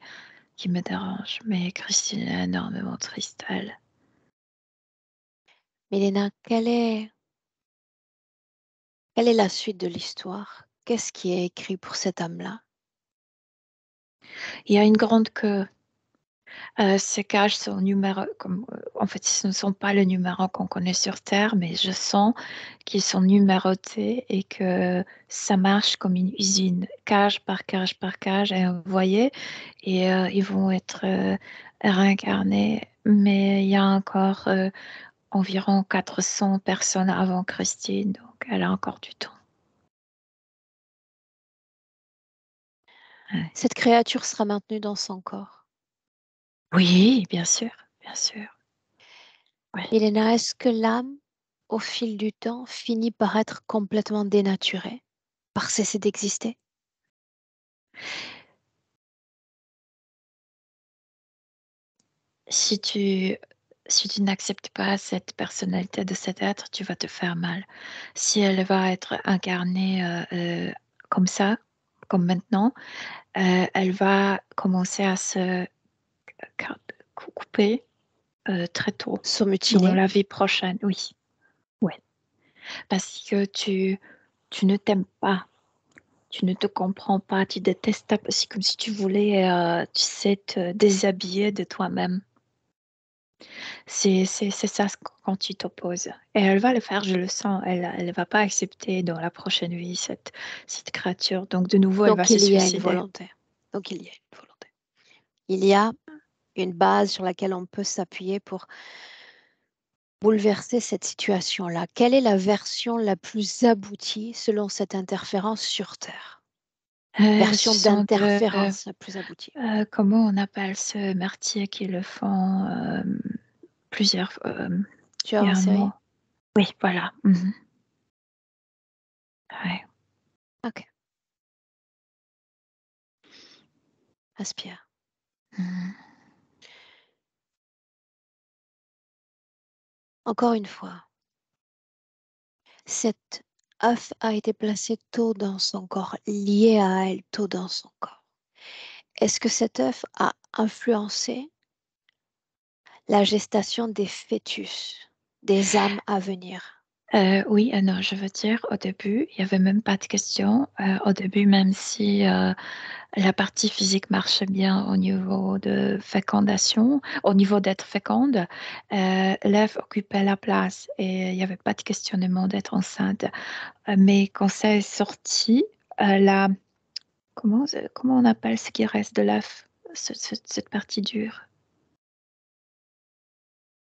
me dérange, mais Christine est énormément triste, elle. Mélena, quelle est la suite de l'histoire? Qu'est-ce qui est écrit pour cette âme-là? Il y a une grande queue. Ces cages sont en fait, ce ne sont pas les numéros qu'on connaît sur Terre, mais je sens qu'ils sont numérotés et que ça marche comme une usine, cage par cage par cage, et vous voyez, et ils vont être réincarnés. Mais il y a encore environ 400 personnes avant Christine, donc elle a encore du temps. Ouais. Cette créature sera maintenue dans son corps. Oui, bien sûr, bien sûr. Ouais. Mélena, est-ce que l'âme, au fil du temps, finit par être complètement dénaturée, par cesser d'exister? Si tu, si tu n'acceptes pas cette personnalité de cet être, tu vas te faire mal. Si elle va être incarnée comme ça, comme maintenant, elle va commencer à se couper très tôt Se dans mutiler? la vie prochaine. Oui, ouais. Parce que tu ne t'aimes pas. Tu ne te comprends pas, tu détestes ta. C'est comme si tu voulais, tu sais, te déshabiller de toi-même. C'est ça quand tu t'opposes. Et elle va le faire, je le sens. Elle va pas accepter dans la prochaine vie cette créature. Donc de nouveau, elle va Donc se il y a une suicider. volonté. Donc il y a une volonté. Il y a une base sur laquelle on peut s'appuyer pour bouleverser cette situation-là. Quelle est la version la plus aboutie selon cette interférence sur Terre? Ce Version sont d'interférence la plus aboutie. comment on appelle ce martyr qui le font plusieurs. Il y Tueur a en un mot. série? Oui, voilà. Mhm. Ouais. Ok. Aspire. Mhm. Encore une fois, cet œuf a été placé tôt dans son corps, lié à elle tôt dans son corps. Est-ce que cet œuf a influencé la gestation des fœtus, des âmes à venir? Oui, non, je veux dire, au début, il n'y avait même pas de question. Au début, même si la partie physique marchait bien au niveau de fécondation, au niveau d'être féconde, l'œuf occupait la place et il n'y avait pas de questionnement d'être enceinte. Mais quand c'est sorti, la, comment on appelle ce qui reste de l'œuf, cette partie dure?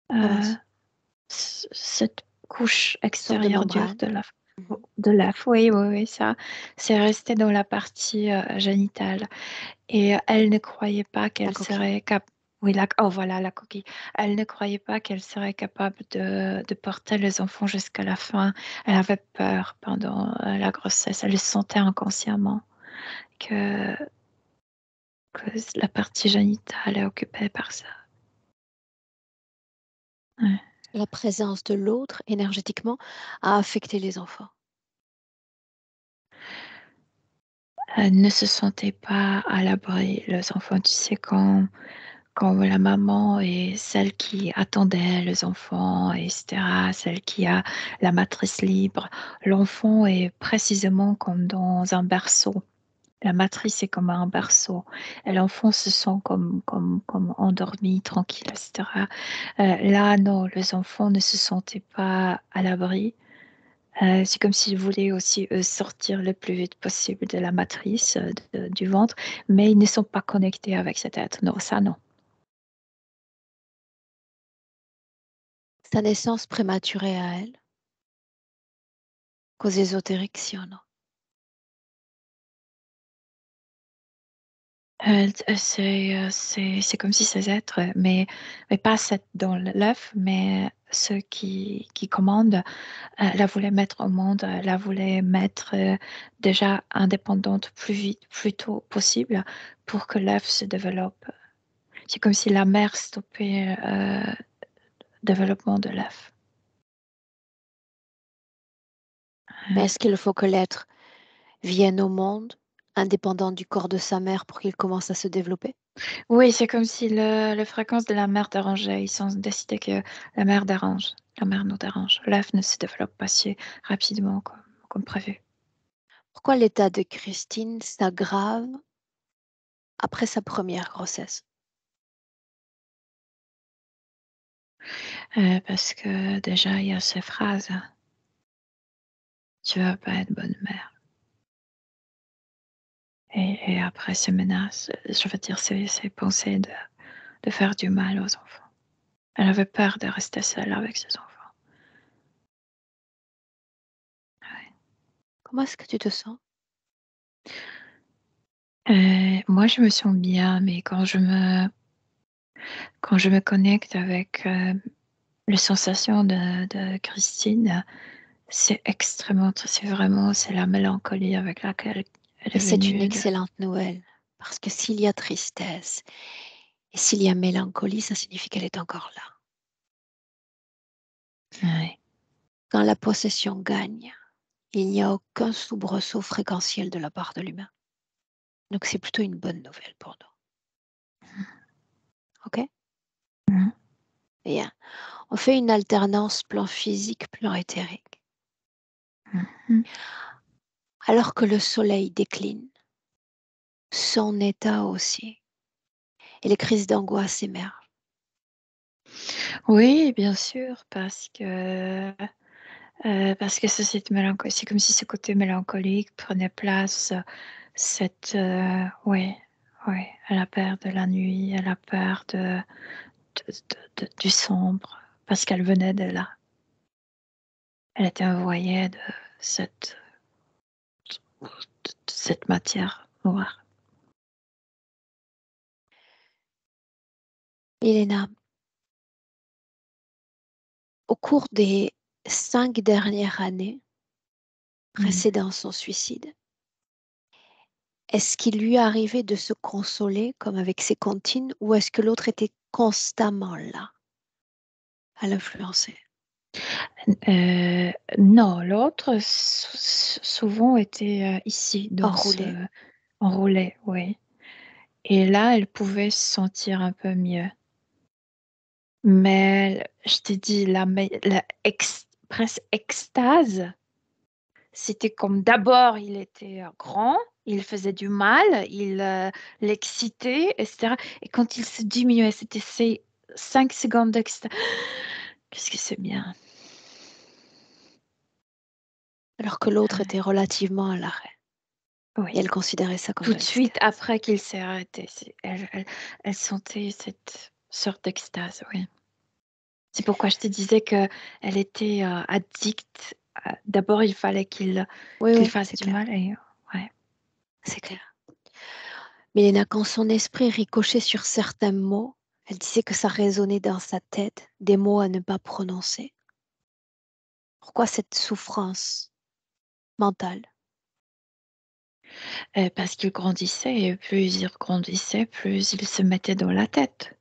Ah Euh, mince, cette couche sorte de extérieure dure membrane. de l'œuf. Mhm. De l'œuf, oui, oui, oui, ça, c'est resté dans la partie génitale. Et elle ne croyait pas La qu'elle coquille. serait capable. Oui, oh voilà la coquille. Elle ne croyait pas qu'elle serait capable de porter les enfants jusqu'à la fin. Elle avait peur pendant la grossesse. Elle le sentait inconsciemment que, que la partie génitale est occupée par ça. Ouais. La présence de l'autre énergétiquement a affecté les enfants. Ne se sentaient pas à l'abri, les enfants. Tu sais, quand la maman est celle qui attendait les enfants, etc., celle qui a la matrice libre, l'enfant est précisément comme dans un berceau. La matrice est comme un berceau. Et l'enfant se sent comme endormi, tranquille, etc. Là, non, les enfants ne se sentaient pas à l'abri. C'est comme s'ils voulaient aussi sortir le plus vite possible de la matrice du ventre, mais ils ne sont pas connectés avec cet être. Non, ça non. Sa naissance prématurée à elle, cause ésotérique, si ou non. C'est comme si ces êtres, mais pas dans l'œuf, mais ceux qui commandent, la voulaient mettre au monde, la voulaient mettre déjà indépendante plus vite, plus tôt possible pour que l'œuf se développe. C'est comme si la mère stoppait le développement de l'œuf. Mais est-ce qu'il faut que l'être vienne au monde indépendant du corps de sa mère pour qu'il commence à se développer? Oui, c'est comme si la fréquence de la mère dérangeait. Ils ont décidé que la mère dérange. La mère nous dérange. L'œuf ne se développe pas si rapidement comme prévu. Pourquoi l'état de Christine s'aggrave après sa première grossesse? Parce que déjà, il y a ces phrases. Tu vas pas être bonne mère. Et après, ces menaces, je veux dire, ces pensées de faire du mal aux enfants. Elle avait peur de rester seule avec ses enfants. Ouais. Comment est-ce que tu te sens? Moi, je me sens bien, mais quand je me connecte avec les sensations de Christine, c'est extrêmement, c'est la mélancolie avec laquelle elle Et est c'est une venue. excellente nouvelle, parce que s'il y a tristesse et s'il y a mélancolie, ça signifie qu'elle est encore là. Ouais. Quand la possession gagne, il n'y a aucun soubresaut fréquentiel de la part de l'humain. Donc c'est plutôt une bonne nouvelle pour nous. OK? Mhm. Bien. On fait une alternance plan physique, plan éthérique. Mhm. Alors que le soleil décline, son état aussi, et les crises d'angoisse émergent. Oui, bien sûr, parce que cette mélancolie, c'est comme si ce côté mélancolique prenait place, ouais, ouais, elle a peur de la nuit, elle a peur du sombre, parce qu'elle venait de là. Elle était envoyée de cette, cette matière noire. Elena, au cours des 5 dernières années précédant son suicide, est-ce qu'il lui arrivait de se consoler comme avec ses comptines ou est-ce que l'autre était constamment là à l'influencer? Non, l'autre souvent était ici, Enroulé? enroulé, oui. Et là, elle pouvait se sentir un peu mieux. Mais je t'ai dit, presque extase, c'était comme d'abord, il était grand, il faisait du mal, il l'excitait, etc. Et quand il se diminuait, c'était ces 5 secondes d'extase. Qu'est-ce que c'est bien. Alors que l'autre Ouais. était relativement à l'arrêt. Oui. Et elle considérait ça comme Tout de de suite l'extase. après qu'il s'est arrêté, elle sentait cette sorte d'extase, oui. C'est pourquoi je te disais qu'elle était addicte. D'abord, il fallait Oui, qu'il oui, fasse c'est du clair. mal. Et, ouais. C'est clair. Mais quand son esprit ricochait sur certains mots, elle disait que ça résonnait dans sa tête, des mots à ne pas prononcer. Pourquoi cette souffrance mentale? Parce qu'il grandissait et plus il grandissait, plus il se mettait dans la tête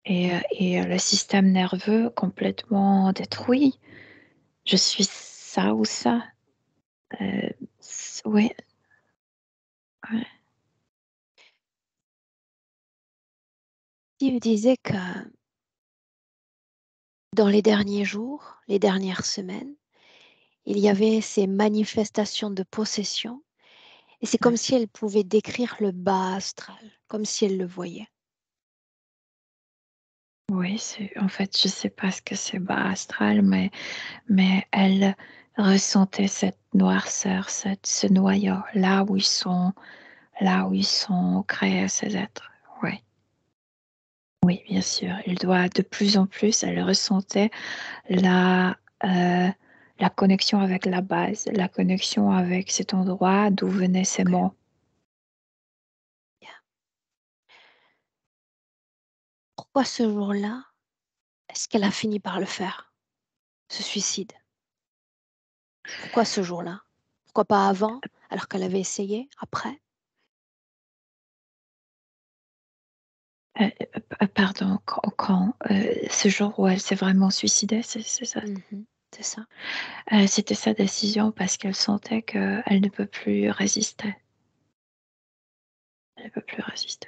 et le système nerveux complètement détruit. Je suis ça ou ça. Oui, ouais, Steve disait que dans les derniers jours, les dernières semaines, il y avait ces manifestations de possession et c'est comme ouais. si elle pouvait décrire le bas astral, comme si elle le voyait. Oui, en fait, je sais pas ce que c'est bas astral, mais elle ressentait cette noirceur, ce noyau, là où ils sont créés ces êtres. Oui, oui, bien sûr. Il doit de plus en plus, elle ressentait la, euh, la connexion avec la base, la connexion avec cet endroit d'où venaient ces Ok, mots. bien. Pourquoi ce jour-là, est-ce qu'elle a fini par le faire, ce suicide? Pourquoi ce jour-là? Pourquoi pas avant, alors qu'elle avait essayé, après? Pardon, ce jour où elle s'est vraiment suicidée, c'est ça? Mhm, c'est ça. C'était sa décision parce qu'elle sentait qu'elle ne peut plus résister. Elle ne peut plus résister.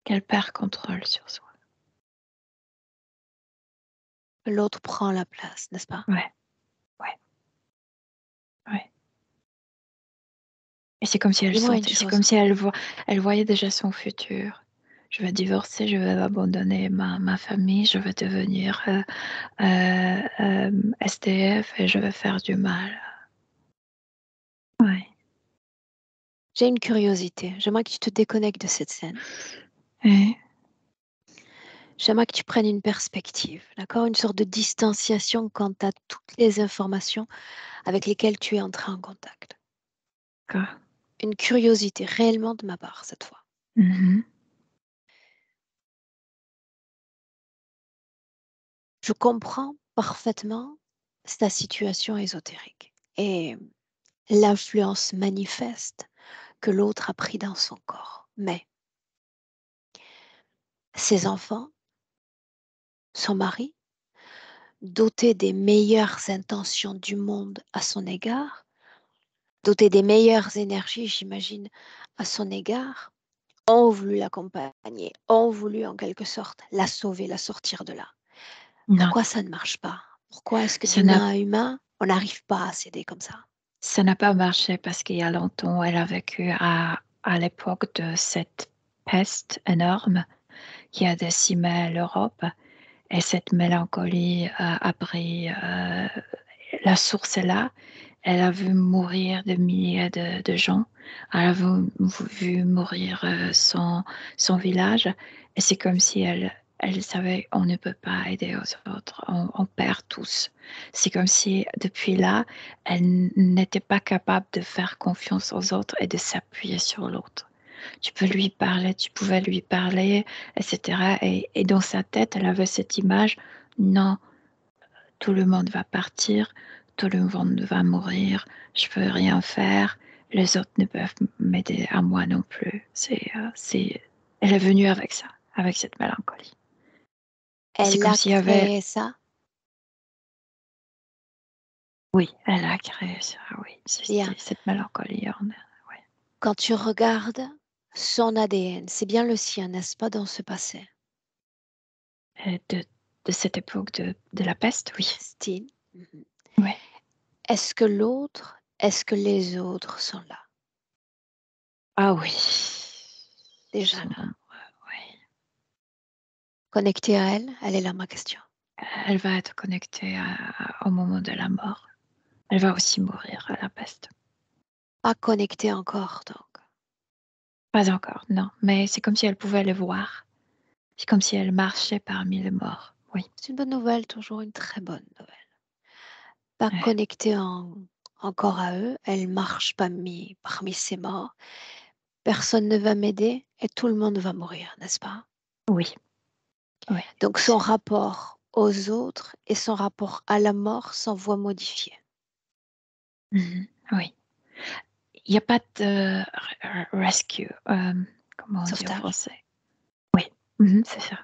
Qu'elle perd contrôle sur soi. L'autre prend la place, n'est-ce pas? Ouais, ouais, ouais. Et c'est comme si elle Dis-moi une sentait, c'est chose. comme si elle voyait déjà son futur. Je vais divorcer, je vais abandonner ma famille, je vais devenir SDF et je vais faire du mal. Ouais. J'ai une curiosité. J'aimerais que tu te déconnectes de cette scène. Et, J'aimerais que tu prennes une perspective, d'accord? Une sorte de distanciation quant à toutes les informations avec lesquelles tu es entré en contact. quoi. Une curiosité réellement de ma part cette fois. Mhm. Je comprends parfaitement ta situation ésotérique et l'influence manifeste que l'autre a pris dans son corps. Mais ses enfants, son mari, doté des meilleures intentions du monde à son égard, doté des meilleures énergies, j'imagine, à son égard, ont voulu l'accompagner, ont voulu en quelque sorte la sauver, la sortir de là. Non, Pourquoi ça ne marche pas? Pourquoi est-ce que ça n'a d'humain à humain, on n'arrive pas à s'aider comme ça? ça n'a pas marché parce qu'il y a longtemps, elle a vécu à l'époque de cette peste énorme qui a décimé l'Europe et cette mélancolie a pris, la source est là. Elle a vu mourir des milliers de gens. Elle a vu mourir son village. Et c'est comme si elle savait on ne peut pas aider aux autres, on perd tous. C'est comme si depuis là, elle n'était pas capable de faire confiance aux autres et de s'appuyer sur l'autre. Tu pouvais lui parler, etc. Et dans sa tête, elle avait cette image, non, tout le monde va partir, tout le monde va mourir, je peux rien faire, les autres ne peuvent m'aider à moi non plus. Elle est venue avec ça, avec cette mélancolie. Et c'est Elle comme a s'il y avait, créé ça, oui, elle a créé ça, oui, bien. c'était cette mélancolie en elle, oui. Quand tu regardes son ADN, c'est bien le sien, n'est-ce pas, dans ce passé? Et de cette époque de la peste, oui, Style. Mhm. oui. Est-ce que l'autre, est-ce que les autres sont là, Ah oui, déjà son là? ombre, oui. Connectée à elle, elle est là ma question. Elle va être connectée au moment de la mort. Elle va aussi mourir à la peste. Pas connectée encore, donc. Pas encore, non, mais c'est comme si elle pouvait le voir. C'est comme si elle marchait parmi les morts. Oui, C'est une bonne nouvelle, toujours une très bonne nouvelle. Pas ouais. connectée encore à eux, elle marche parmi ces morts. Personne ne va m'aider et tout le monde va mourir, n'est-ce pas? Oui, oui. Donc son rapport aux autres et son rapport à la mort s'en voit modifié. Oui. Il n'y a pas de rescue. Comment on dit en Sauvetage. français? Oui, c'est ça.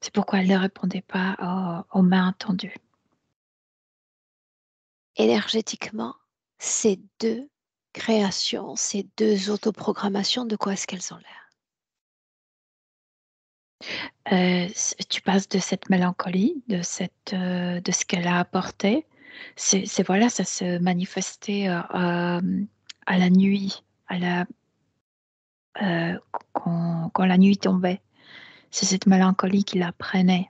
C'est pourquoi elle ne répondait pas aux mains tendues. Énergétiquement, ces 2 créations, ces 2 autoprogrammations, de quoi est-ce qu'elles ont l'air? Tu passes de cette mélancolie, de ce qu'elle a apporté. C'est voilà, ça se manifestait à la nuit, quand la nuit tombait. C'est cette mélancolie qui la prenait.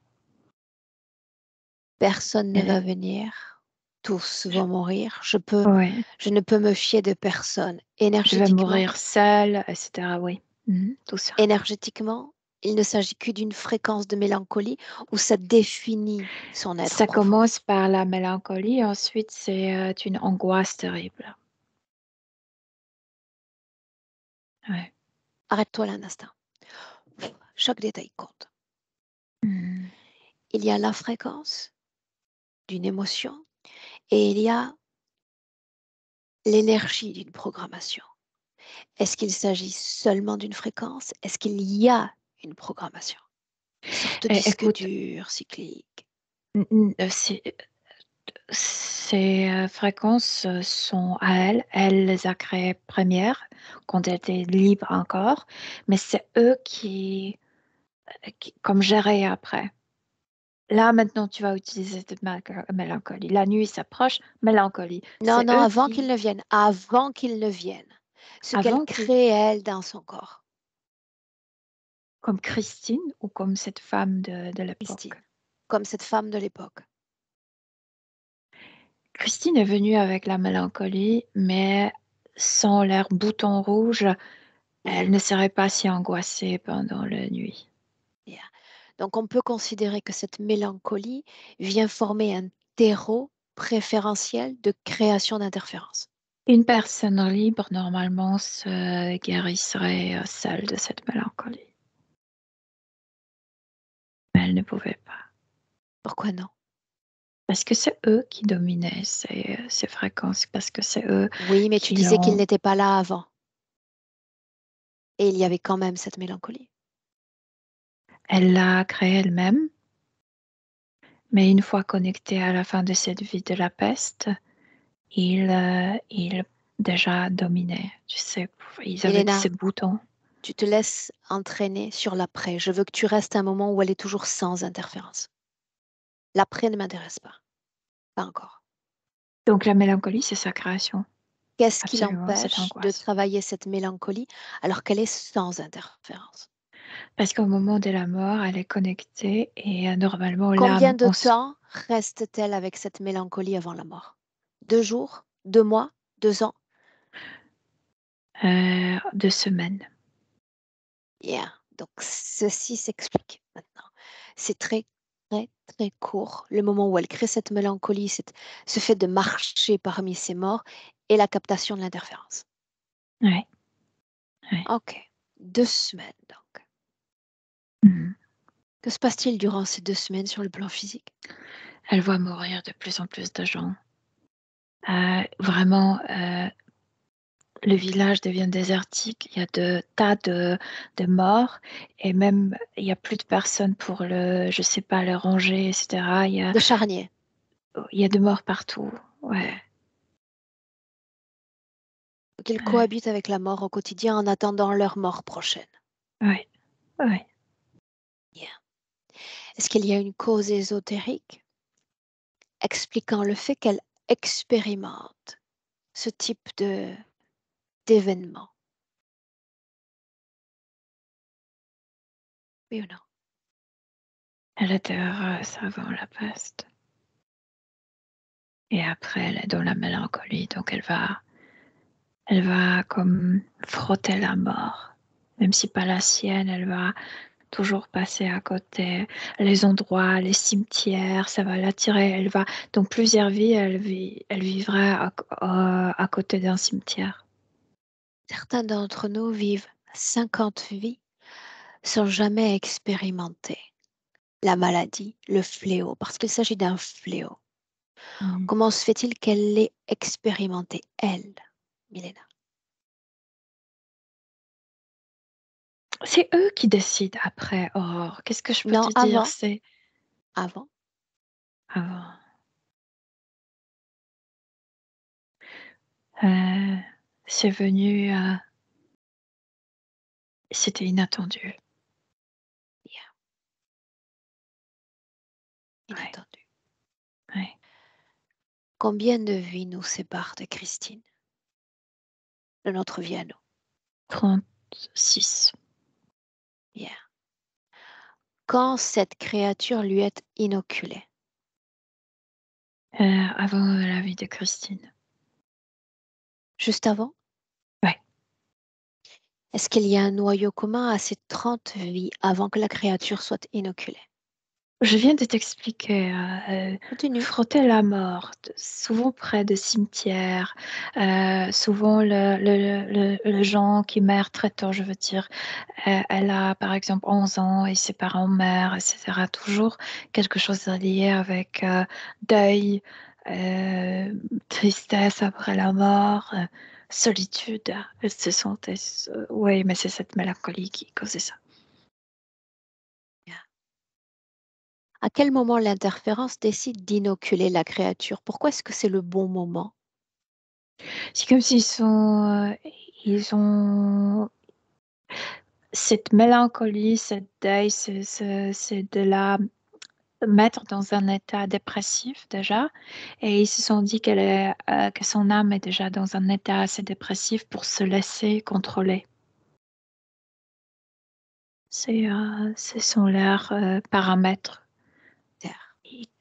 Personne ne Elle- va venir, tous je- vont mourir. Je ouais, ne peux me fier de personne. je vais mourir seule, etc. Oui, tout ça. Énergétiquement, il ne s'agit que d'une fréquence de mélancolie où ça définit son être Ça profond. commence par la mélancolie, ensuite c'est une angoisse terrible. Ouais. Arrête-toi là un instant. Chaque détail compte. Mhm. Il y a la fréquence d'une émotion et il y a l'énergie d'une programmation. Est-ce qu'il s'agit seulement d'une fréquence? Est-ce qu'il y a une programmation? Une sorte de disque Écoute, dur, cyclique. ces fréquences sont à elle. Elle les a créées premières, quand elle était libre encore, mais c'est eux qui comme gérer après. Là, maintenant, tu vas utiliser cette mélancolie. La nuit s'approche, mélancolie. Non, C'est non, eux avant qu'il qui, ne vienne. Avant qu'il ne vienne. Ce qu'elle avant qui, crée, elle, dans son corps. comme Christine ou comme cette femme de l'époque. Christine. Comme cette femme de l'époque. Christine est venue avec la mélancolie, mais sans l'air bouton rouge, elle Yeah, ne serait pas si angoissée pendant la nuit. yeah. Donc, on peut considérer que cette mélancolie vient former un terreau préférentiel de création d'interférences. Une personne libre, normalement, se guérisserait seule de cette mélancolie. Mais elle ne pouvait pas. Pourquoi non? Parce que c'est eux qui dominaient ces fréquences, parce que c'est eux Oui, mais tu qui disais qu'il l'ont. n'était pas là avant. Et il y avait quand même cette mélancolie. Elle l'a créée elle-même, mais une fois connectée à la fin de cette vie de la peste, il déjà dominait. Tu sais, ils avaient ces Elena, boutons. tu te laisses entraîner sur l'après. Je veux que tu restes un moment où elle est toujours sans interférence. L'après ne m'intéresse pas. Pas encore. Donc la mélancolie, c'est sa création. Qu'est-ce qui Absolument, cette l'empêche de angoisse. travailler cette mélancolie alors qu'elle est sans interférence? Parce qu'au moment de la mort, elle est connectée et normalement, Combien l'âme, de temps reste-t-elle avec cette mélancolie avant la mort? 2 jours? 2 mois? 2 ans? 2 semaines. Yeah. Donc, ceci s'explique maintenant. C'est très, très, très court. Le moment où elle crée cette mélancolie, ce fait de marcher parmi ses morts et la captation de l'interférence. Ouais, ouais. OK. 2 semaines, donc. Mhm. Que se passe-t-il durant ces 2 semaines sur le plan physique? Elle voit mourir de plus en plus de gens. Vraiment, le village devient désertique. Il y a de tas de morts et même il n'y a plus de personnes pour je sais pas, le ranger, etc. De charnier. Il y a de morts partout. Ouais, Yeah. Donc, ils ouais, cohabitent avec la mort au quotidien en attendant leur mort prochaine. ouais, ouais. Yeah. Est-ce qu'il y a une cause ésotérique expliquant le fait qu'elle expérimente ce type d'événement? Oui ou non? Elle était heureuse avant la peste. Et après, elle est dans la mélancolie, donc elle va comme frotter la mort. Même si pas la sienne, elle va toujours passer à côté. Les endroits, les cimetières, ça va l'attirer. Elle va, dans plusieurs vies, elle vivra à côté d'un cimetière. Certains d'entre nous vivent 50 vies sans jamais expérimenter la maladie, le fléau, parce qu'il s'agit d'un fléau. Comment se fait-il qu'elle l'ait expérimenté, elle, Milena? C'est eux qui décident après, Aurore. Qu'est-ce que je peux Non, te dire? avant. C'est Avant. avant. Euh, c'est venu, c'était inattendu. Yeah. Ouais. Inattendu. Ouais. Combien de vies nous séparent de Christine? De notre vie à nous? 36. Yeah. Quand cette créature lui est inoculée? Avant la vie de Christine. Juste avant? Ouais. Est-ce qu'il y a un noyau commun à ces 30 vies avant que la créature soit inoculée? Je viens de t'expliquer, Continue. frotter la mort, souvent près de cimetières, souvent le gens qui meurt très tôt, je veux dire, elle a par exemple 11 ans et ses parents meurent, etc. Toujours quelque chose de lié avec deuil, tristesse après la mort, solitude. Elle se sentait, oui, mais c'est cette mélancolie qui causait ça. À quel moment l'interférence décide d'inoculer la créature? Pourquoi est-ce que c'est le bon moment? C'est comme ils ont cette mélancolie, cette deuil, c'est de la mettre dans un état dépressif déjà, et ils se sont dit que son âme est déjà dans un état assez dépressif pour se laisser contrôler. Ce sont leurs paramètres.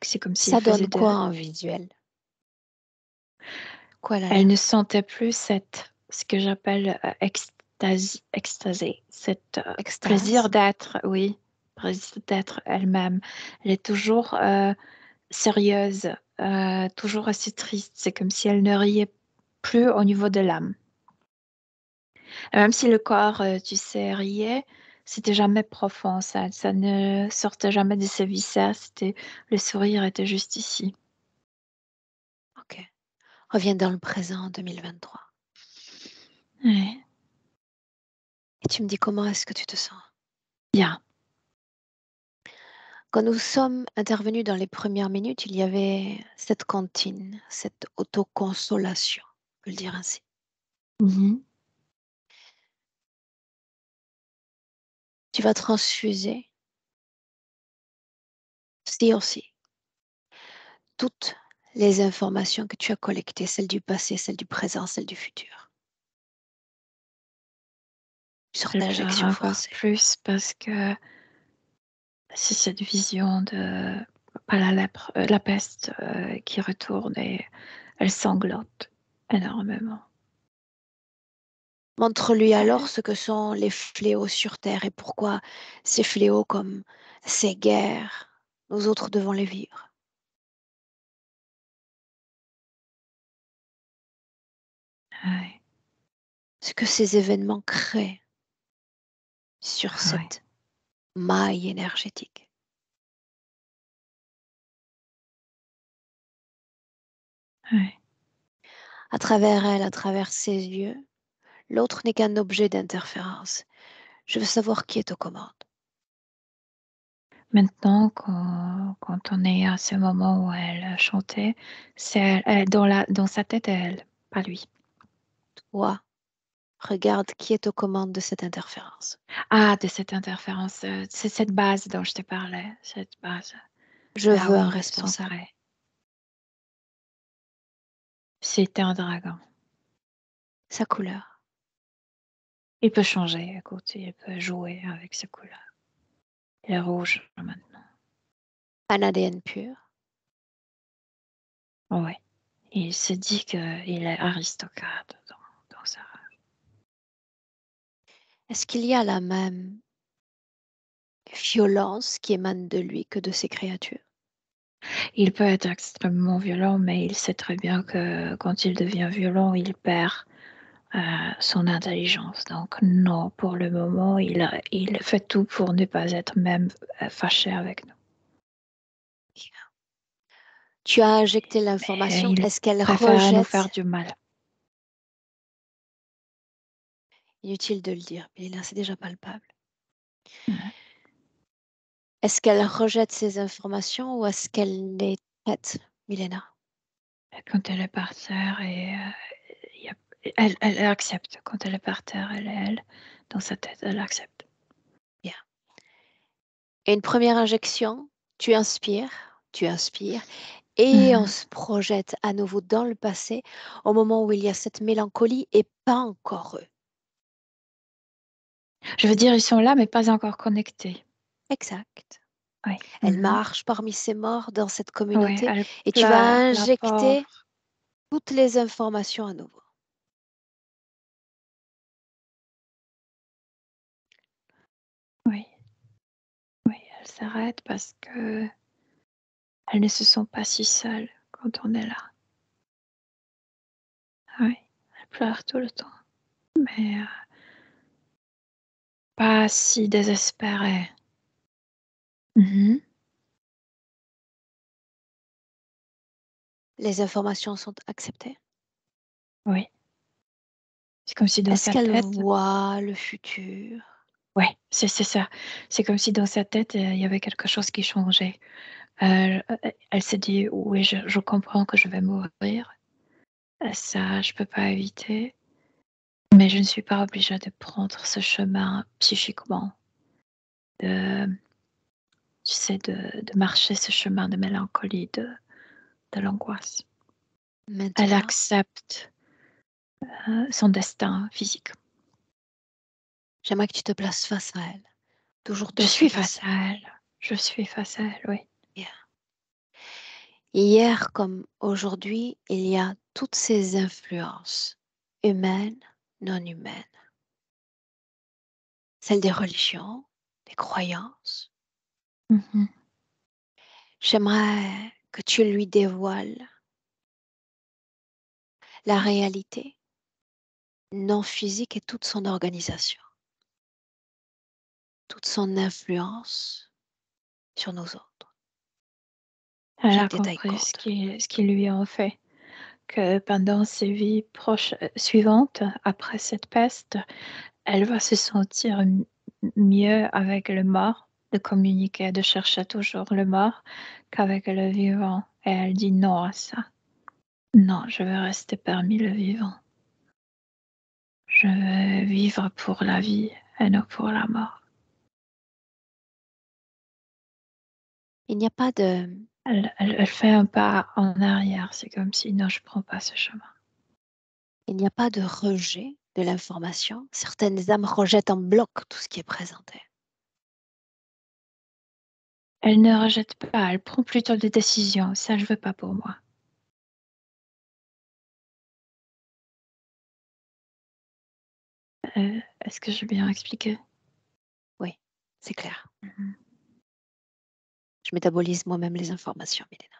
C'est comme s'ils Ça donne faisaient quoi en visuel? Quoi elle a Elle l'air? ne sentait plus ce que j'appelle extasée, cet plaisir Extase? d'être, oui, plaisir d'être elle-même. Elle est toujours sérieuse, toujours assez triste. C'est comme si elle ne riait plus au niveau de l'âme. Même si le corps, tu sais, riait, c'était jamais profond. Ça ne sortait jamais de ses viscères. Le sourire était juste ici. Ok. Reviens dans le présent en 2023. Ouais. Et tu me dis comment est-ce que tu te sens? Bien. Quand nous sommes intervenus dans les premières minutes, il y avait cette cantine, cette autoconsolation, on peut le dire ainsi. Mhm. Tu vas transfuser, si aussi, toutes les informations que tu as collectées, celles du passé, celles du présent, celles du futur. Une sorte J'ai peur d'injection encore forcée. plus parce que c'est cette vision de pas la lèpre, la peste qui retourne et elle sanglote énormément. Montre-lui alors ce que sont les fléaux sur Terre et pourquoi ces fléaux comme ces guerres, nous autres devons les vivre. Ouais, Ce que ces événements créent sur ouais, cette maille énergétique. ouais. À travers elle, à travers ses yeux, l'autre n'est qu'un objet d'interférence. Je veux savoir qui est aux commandes. Maintenant, quand on est à ce moment où elle chantait, c'est elle, dans sa tête, elle, pas lui. Toi, regarde qui est aux commandes de cette interférence. Ah, de cette interférence, c'est cette base dont je te parlais, cette base. Je Ah veux un oui, responsable. centrée. C'était un dragon. Sa couleur. Il peut changer, écoute, il peut jouer avec ses couleurs. Il est rouge maintenant. Un ADN pur. Oui. Il se dit qu'il est aristocrate dans sa race. Est-ce qu'il y a la même violence qui émane de lui que de ces créatures? Il peut être extrêmement violent, mais il sait très bien que quand il devient violent, il perd son intelligence. Donc non, pour le moment, il fait tout pour ne pas être même fâché avec nous. Tu as injecté Et l'information. il Est-ce qu'elle préfère nous faire rejette? du mal. Inutile de le dire, Milena, c'est déjà palpable. Ouais. Est-ce qu'elle rejette ces informations ou est-ce qu'elle les traite, Milena? Quand elle est par terre elle accepte. Quand elle est par terre, elle, dans sa tête, elle accepte. Bien. Et une première injection, tu inspires, et on se projette à nouveau dans le passé, au moment où il y a cette mélancolie et pas encore eux. Je veux dire, ils sont là, mais pas encore connectés. Exact. Oui. Elle marche parmi ces morts dans cette Oui, communauté elle et tu vas pleure, la injecter pauvre. toutes les informations à nouveau. Oui. Oui, elle s'arrête parce que elles ne se sont pas si seules quand on est là. Oui, elle pleure tout le temps, mais pas si désespérée. Les informations sont acceptées. Oui. C'est comme si dans Est-ce sa qu'elle tête, voit le futur? ouais, c'est ça. C'est comme si dans sa tête, il y avait quelque chose qui changeait. Elle s'est dit: «Oui, je comprends que je vais mourir. Ça, je peux pas éviter, mais je ne suis pas obligée de prendre ce chemin psychiquement, de tu sais, de marcher ce chemin de mélancolie, de l'angoisse». Elle Maintenant, accepte, son destin physique. j'aimerais que tu te places face à elle, toujours Je dans ce suis face passé. à elle. Je suis face à elle, oui. Bien. Hier comme aujourd'hui, il y a toutes ces influences humaines, non humaines, celles des religions, des croyances. J'aimerais que tu lui dévoiles la réalité non physique et toute son organisation, toute son influence sur nos autres. Elle a Chaque détail compris compte. ce qui lui en fait, que pendant ses vies proches, suivantes, après cette peste, elle va se sentir mieux avec le mort, de communiquer, de chercher toujours le mort, qu'avec le vivant. Et elle dit non à ça. Non, je veux rester parmi le vivant. Je veux vivre pour la vie et non pour la mort. Il n'y a pas de, Elle fait un pas en arrière, c'est comme si non, je prends pas ce chemin. il n'y a pas de rejet de l'information. Certaines âmes rejettent en bloc tout ce qui est présenté. Elle ne rejette pas, elle prend plutôt des décisions. Ça, je veux pas pour moi. Est-ce que j'ai bien expliqué? Oui, c'est clair. Mhm. Je métabolise moi-même les informations, Milena.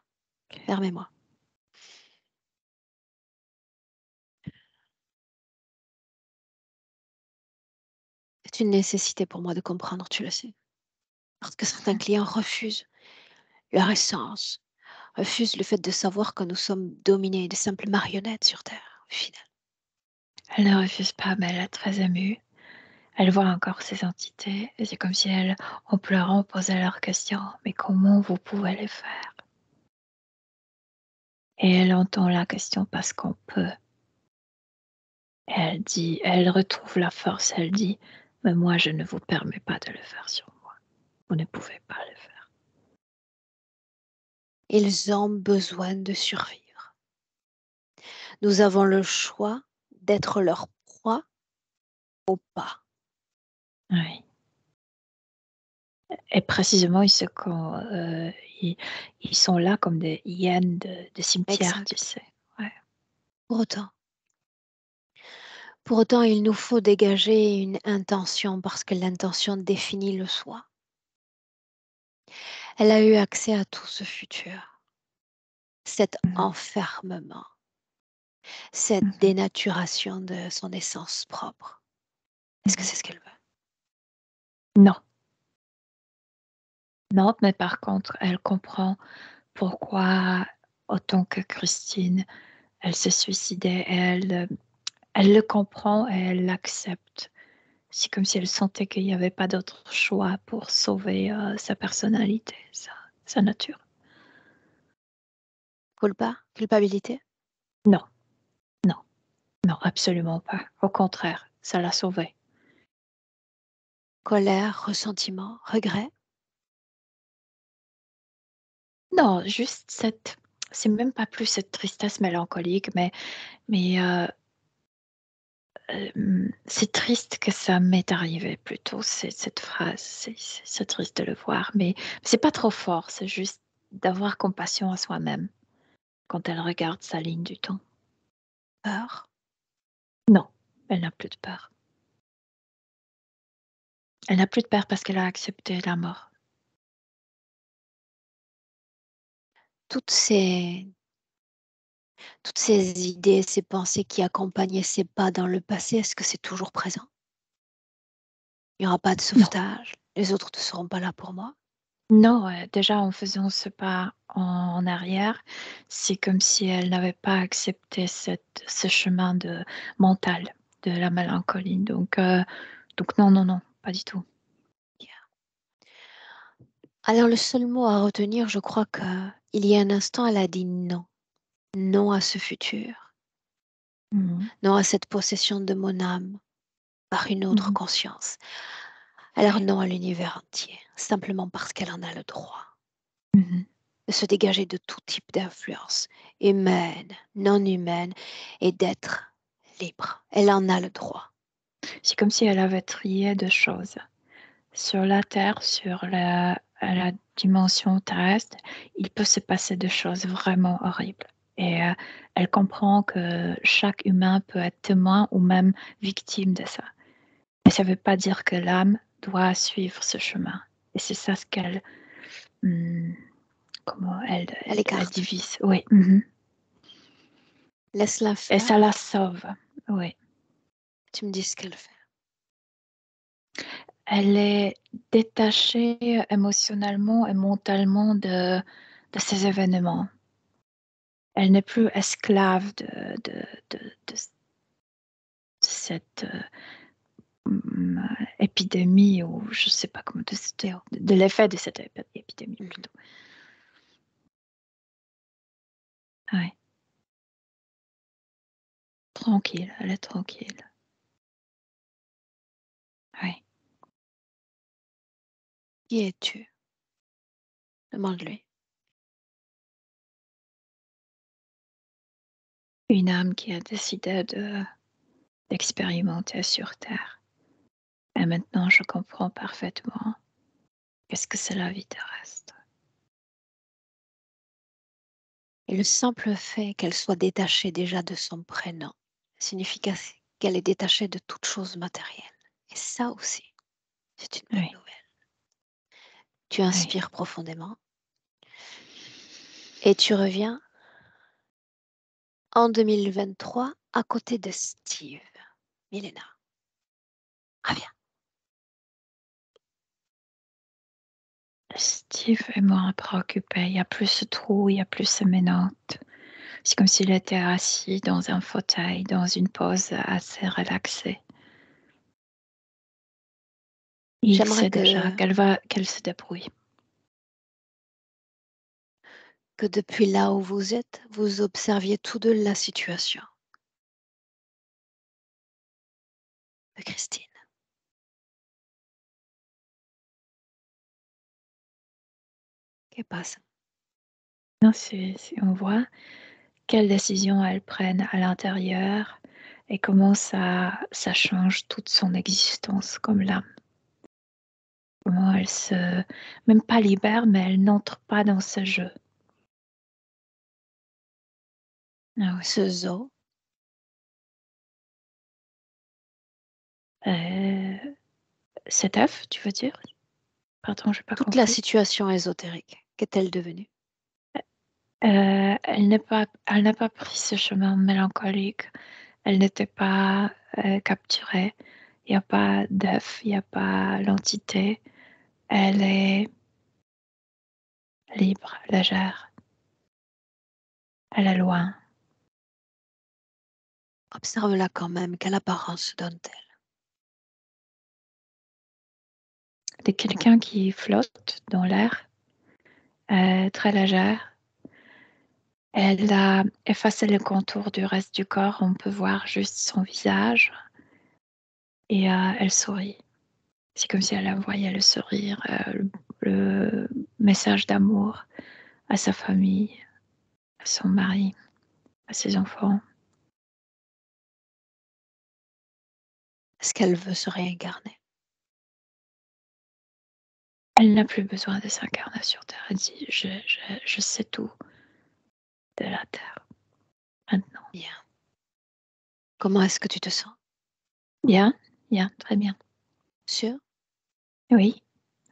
Ok. Permets-moi. C'est une nécessité pour moi de comprendre, tu le sais. Parce que certains clients refusent leur essence, refusent le fait de savoir que nous sommes dominés de simples marionnettes sur Terre, au final. Elle ne refuse pas, mais elle est très émue. Elle voit encore ces entités et c'est comme si elle, en pleurant, posait leur question. Mais comment vous pouvez les faire? Et elle entend la question parce qu'on peut. Et elle dit, elle retrouve la force, elle dit, mais moi je ne vous permets pas de le faire sur moi. Vous ne pouvez pas le faire. Ils ont besoin de survivre. Nous avons le choix d'être leur proie ou pas. Oui. Et précisément, ils, ils sont là comme des hyènes de cimetière, tu Exact. sais. Ouais. Pour autant, il nous faut dégager une intention parce que l'intention définit le soi. Elle a eu accès à tout ce futur, cet Mhm. enfermement, cette Mhm. dénaturation de son essence propre. Est-ce que Mhm. c'est ce qu'elle veut? Non, non, mais par contre, elle comprend pourquoi autant que Christine. Elle s'est suicidée et elle le comprend et elle l'accepte. C'est comme si elle sentait qu'il n'y avait pas d'autre choix pour sauver sa personnalité, sa nature. Culpabilité? Non, non, non, absolument pas. Au contraire, ça l'a sauvée. Colère, ressentiment, regret? Non, juste c'est même pas plus cette tristesse mélancolique, mais c'est triste que ça m'est arrivé plutôt, cette phrase. C'est triste de le voir, mais c'est pas trop fort, c'est juste d'avoir compassion à soi-même quand elle regarde sa ligne du temps. Peur? Non, elle n'a plus de peur. Elle n'a plus de peur parce qu'elle a accepté la mort. Toutes ces idées, ces pensées qui accompagnaient ces pas dans le passé, est-ce que c'est toujours présent? Il n'y aura pas de Non, sauvetage, les autres ne seront pas là pour moi? non, déjà en faisant ce pas en arrière, c'est comme si elle n'avait pas accepté ce chemin mental de la mélancolie. Donc non, non, non, pas du tout. Alors le seul mot à retenir, je crois qu'il y a un instant, elle a dit non. Non à ce futur. Mhm. Non à cette possession de mon âme par une autre Mhm. conscience. Alors Ouais. non à l'univers entier, simplement parce qu'elle en a le droit Mhm. de se dégager de tout type d'influence, humaine, non humaine, et d'être libre. Elle en a le droit. C'est comme si elle avait trié deux choses. Sur la Terre, sur la dimension terrestre, il peut se passer des choses vraiment horribles. Et elle comprend que chaque humain peut être témoin ou même victime de ça. Mais ça ne veut pas dire que l'âme doit suivre ce chemin. Et c'est ça ce qu'elle, hum, comment Elle elle écarte. divise. Oui. Mhm. Laisse-la Et ça la faire. sauve. Oui. Tu me dis ce qu'elle fait. Elle est détachée émotionnellement et mentalement de ces événements. Elle n'est plus esclave de cette épidémie, ou je ne sais pas comment de l'effet de cette épidémie plutôt. Ouais. Tranquille, elle est tranquille. Ouais. Qui es-tu? Demande-lui. Une âme qui a décidé d'expérimenter sur Terre. Et maintenant, je comprends parfaitement qu'est-ce que c'est la vie terrestre. Et le simple fait qu'elle soit détachée déjà de son prénom signifie qu'elle est détachée de toute chose matérielle. Et ça aussi, c'est une bonne Oui, nouvelle. Tu oui. inspires profondément et tu reviens en 2023 à côté de Steve. Milena, reviens. Steve est moins préoccupé. Il n'y a plus ce trou, il n'y a plus ce ménante. C'est comme s'il était assis dans un fauteuil, dans une pose assez relaxée. Il J'aimerais sait déjà qu'elle se débrouille. que depuis là où vous êtes, vous observiez tous deux la situation de Christine. Qu'est-ce qui passe? Non, on voit quelles décisions elles prennent à l'intérieur et comment ça change toute son existence comme l'âme. Comment elle même pas libère, mais elle n'entre pas dans ce jeu. Ah ouais. Ce zoo, Cet œuf, tu veux dire? Pardon, j'ai pas toute la compris. situation ésotérique, qu'est-elle devenue? Elle n'a pas pris ce chemin mélancolique. Elle n'était pas capturée. Il n'y a pas d'œuf, il n'y a pas l'entité. Elle est libre, légère. à la loin. Observe-la quand même. Quelle apparence se donne-t-elle? De quelqu'un qui flotte dans l'air, très légère. Elle a effacé le contour du reste du corps. On peut voir juste son visage et elle sourit. C'est comme si elle envoyait le sourire, le message d'amour à sa famille, à son mari, à ses enfants. Est-ce qu'elle veut se réincarner? Elle n'a plus besoin de s'incarner sur Terre. Elle dit, je sais tout de la Terre maintenant. Bien. Comment est-ce que tu te sens? Bien, bien, très bien. Sûr? Oui,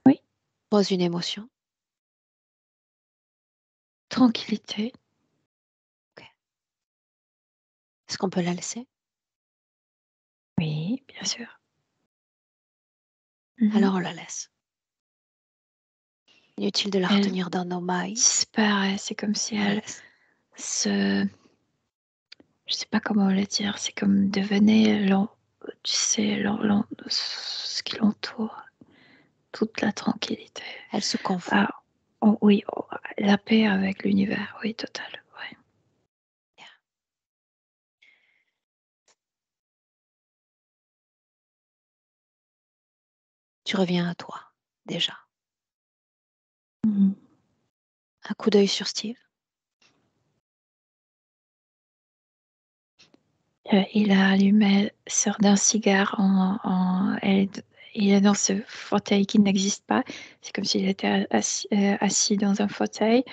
oui. Pose une émotion. Tranquillité. Est-ce qu'on peut la laisser? Oui, bien sûr. Mhm. Alors on la laisse. Inutile de la Elle retenir dans nos mailles. disparaît. C'est comme si On la elle laisse. je sais pas comment le dire, c'est comme devenait tu sais, ce qui l'entoure, toute la tranquillité. Elle se confond. Ah, oui, la paix avec l'univers, oui, total, oui. Tu reviens à toi, déjà. Mhm. Un coup d'œil sur Steve. Il a allumé sort d'un cigare il est dans ce fauteuil qui n'existe pas. C'est comme s'il était assis dans un fauteuil.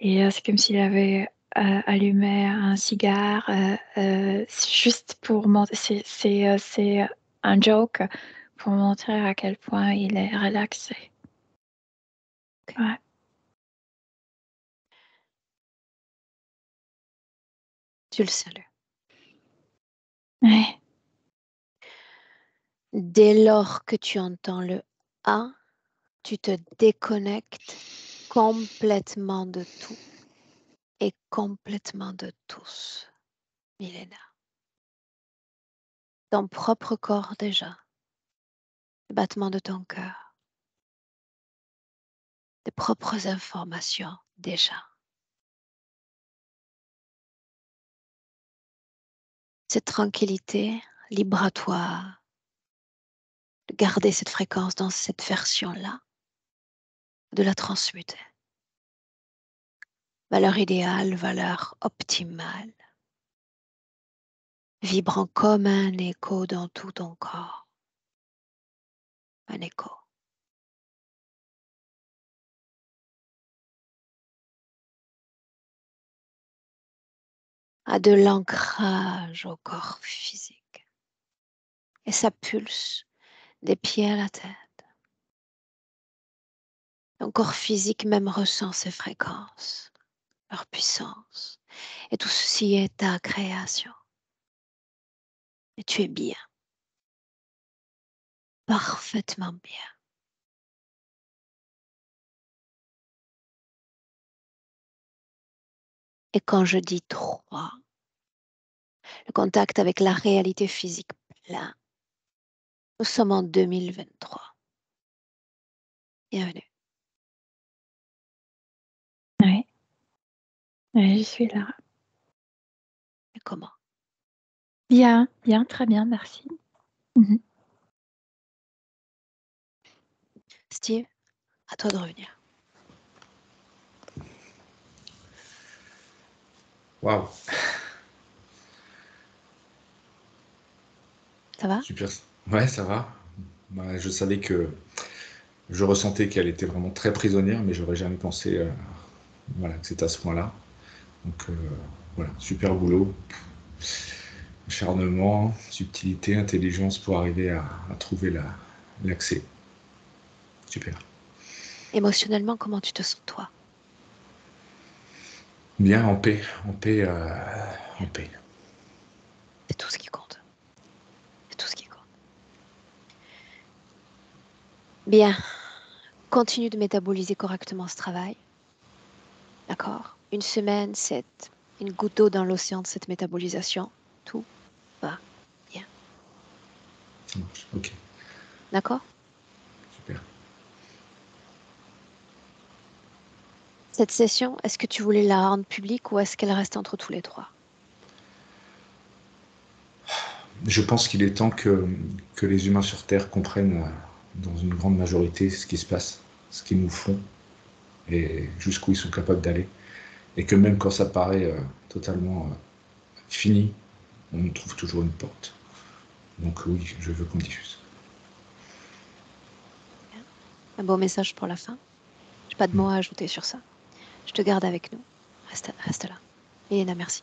Et c'est comme s'il avait allumé un cigare juste pour montrer. C'est un joke pour montrer à quel point il est relaxé. Okay. Ouais. Tu le salues. Ouais. Dès lors que tu entends le A, tu te déconnectes complètement de tout et complètement de tous, Milena. Ton propre corps déjà, le battement de ton cœur, tes propres informations déjà. Cette tranquillité, libre à toi de garder cette fréquence dans cette version-là, de la transmuter. Valeur idéale, valeur optimale, vibrant comme un écho dans tout ton corps. Un écho. A de l'ancrage au corps physique. Et ça pulse des pieds à la tête. Ton corps physique même ressent ces fréquences, leur puissance. Et tout ceci est ta création. Et tu es bien. Parfaitement bien. Et quand je dis 3, le contact avec la réalité physique plein. Nous sommes en 2023. Bienvenue. Oui. Oui, je suis là. Et comment? Bien, bien, très bien, merci. Mhm. Steve, à toi de revenir. Waouh, Ça va? super. Ouais, ça va. Bah, je savais que je ressentais qu'elle était vraiment très prisonnière, mais j'aurais jamais pensé voilà, que c'était à ce point-là. Donc voilà, super boulot. Acharnement, subtilité, intelligence pour arriver à trouver l'accès. Super. Émotionnellement, comment tu te sens toi? Bien, en paix, en paix, en paix. C'est tout ce qui compte. C'est tout ce qui compte. Bien. Continue de métaboliser correctement ce travail. D'accord? une semaine, c'est une goutte d'eau dans l'océan de cette métabolisation. Tout va bien. Ça marche. Ok, D'accord? super. Cette session, est-ce que tu voulais la rendre publique ou est-ce qu'elle reste entre tous les trois? Je pense qu'il est temps que les humains sur Terre comprennent dans une grande majorité ce qui se passe, ce qu'ils nous font et jusqu'où ils sont capables d'aller. Et que même quand ça paraît totalement fini, on trouve toujours une porte. Donc oui, je veux qu'on diffuse. Un beau message pour la fin. J'ai pas de mots à ajouter sur ça. Je te garde avec nous. Reste là. Elena, merci.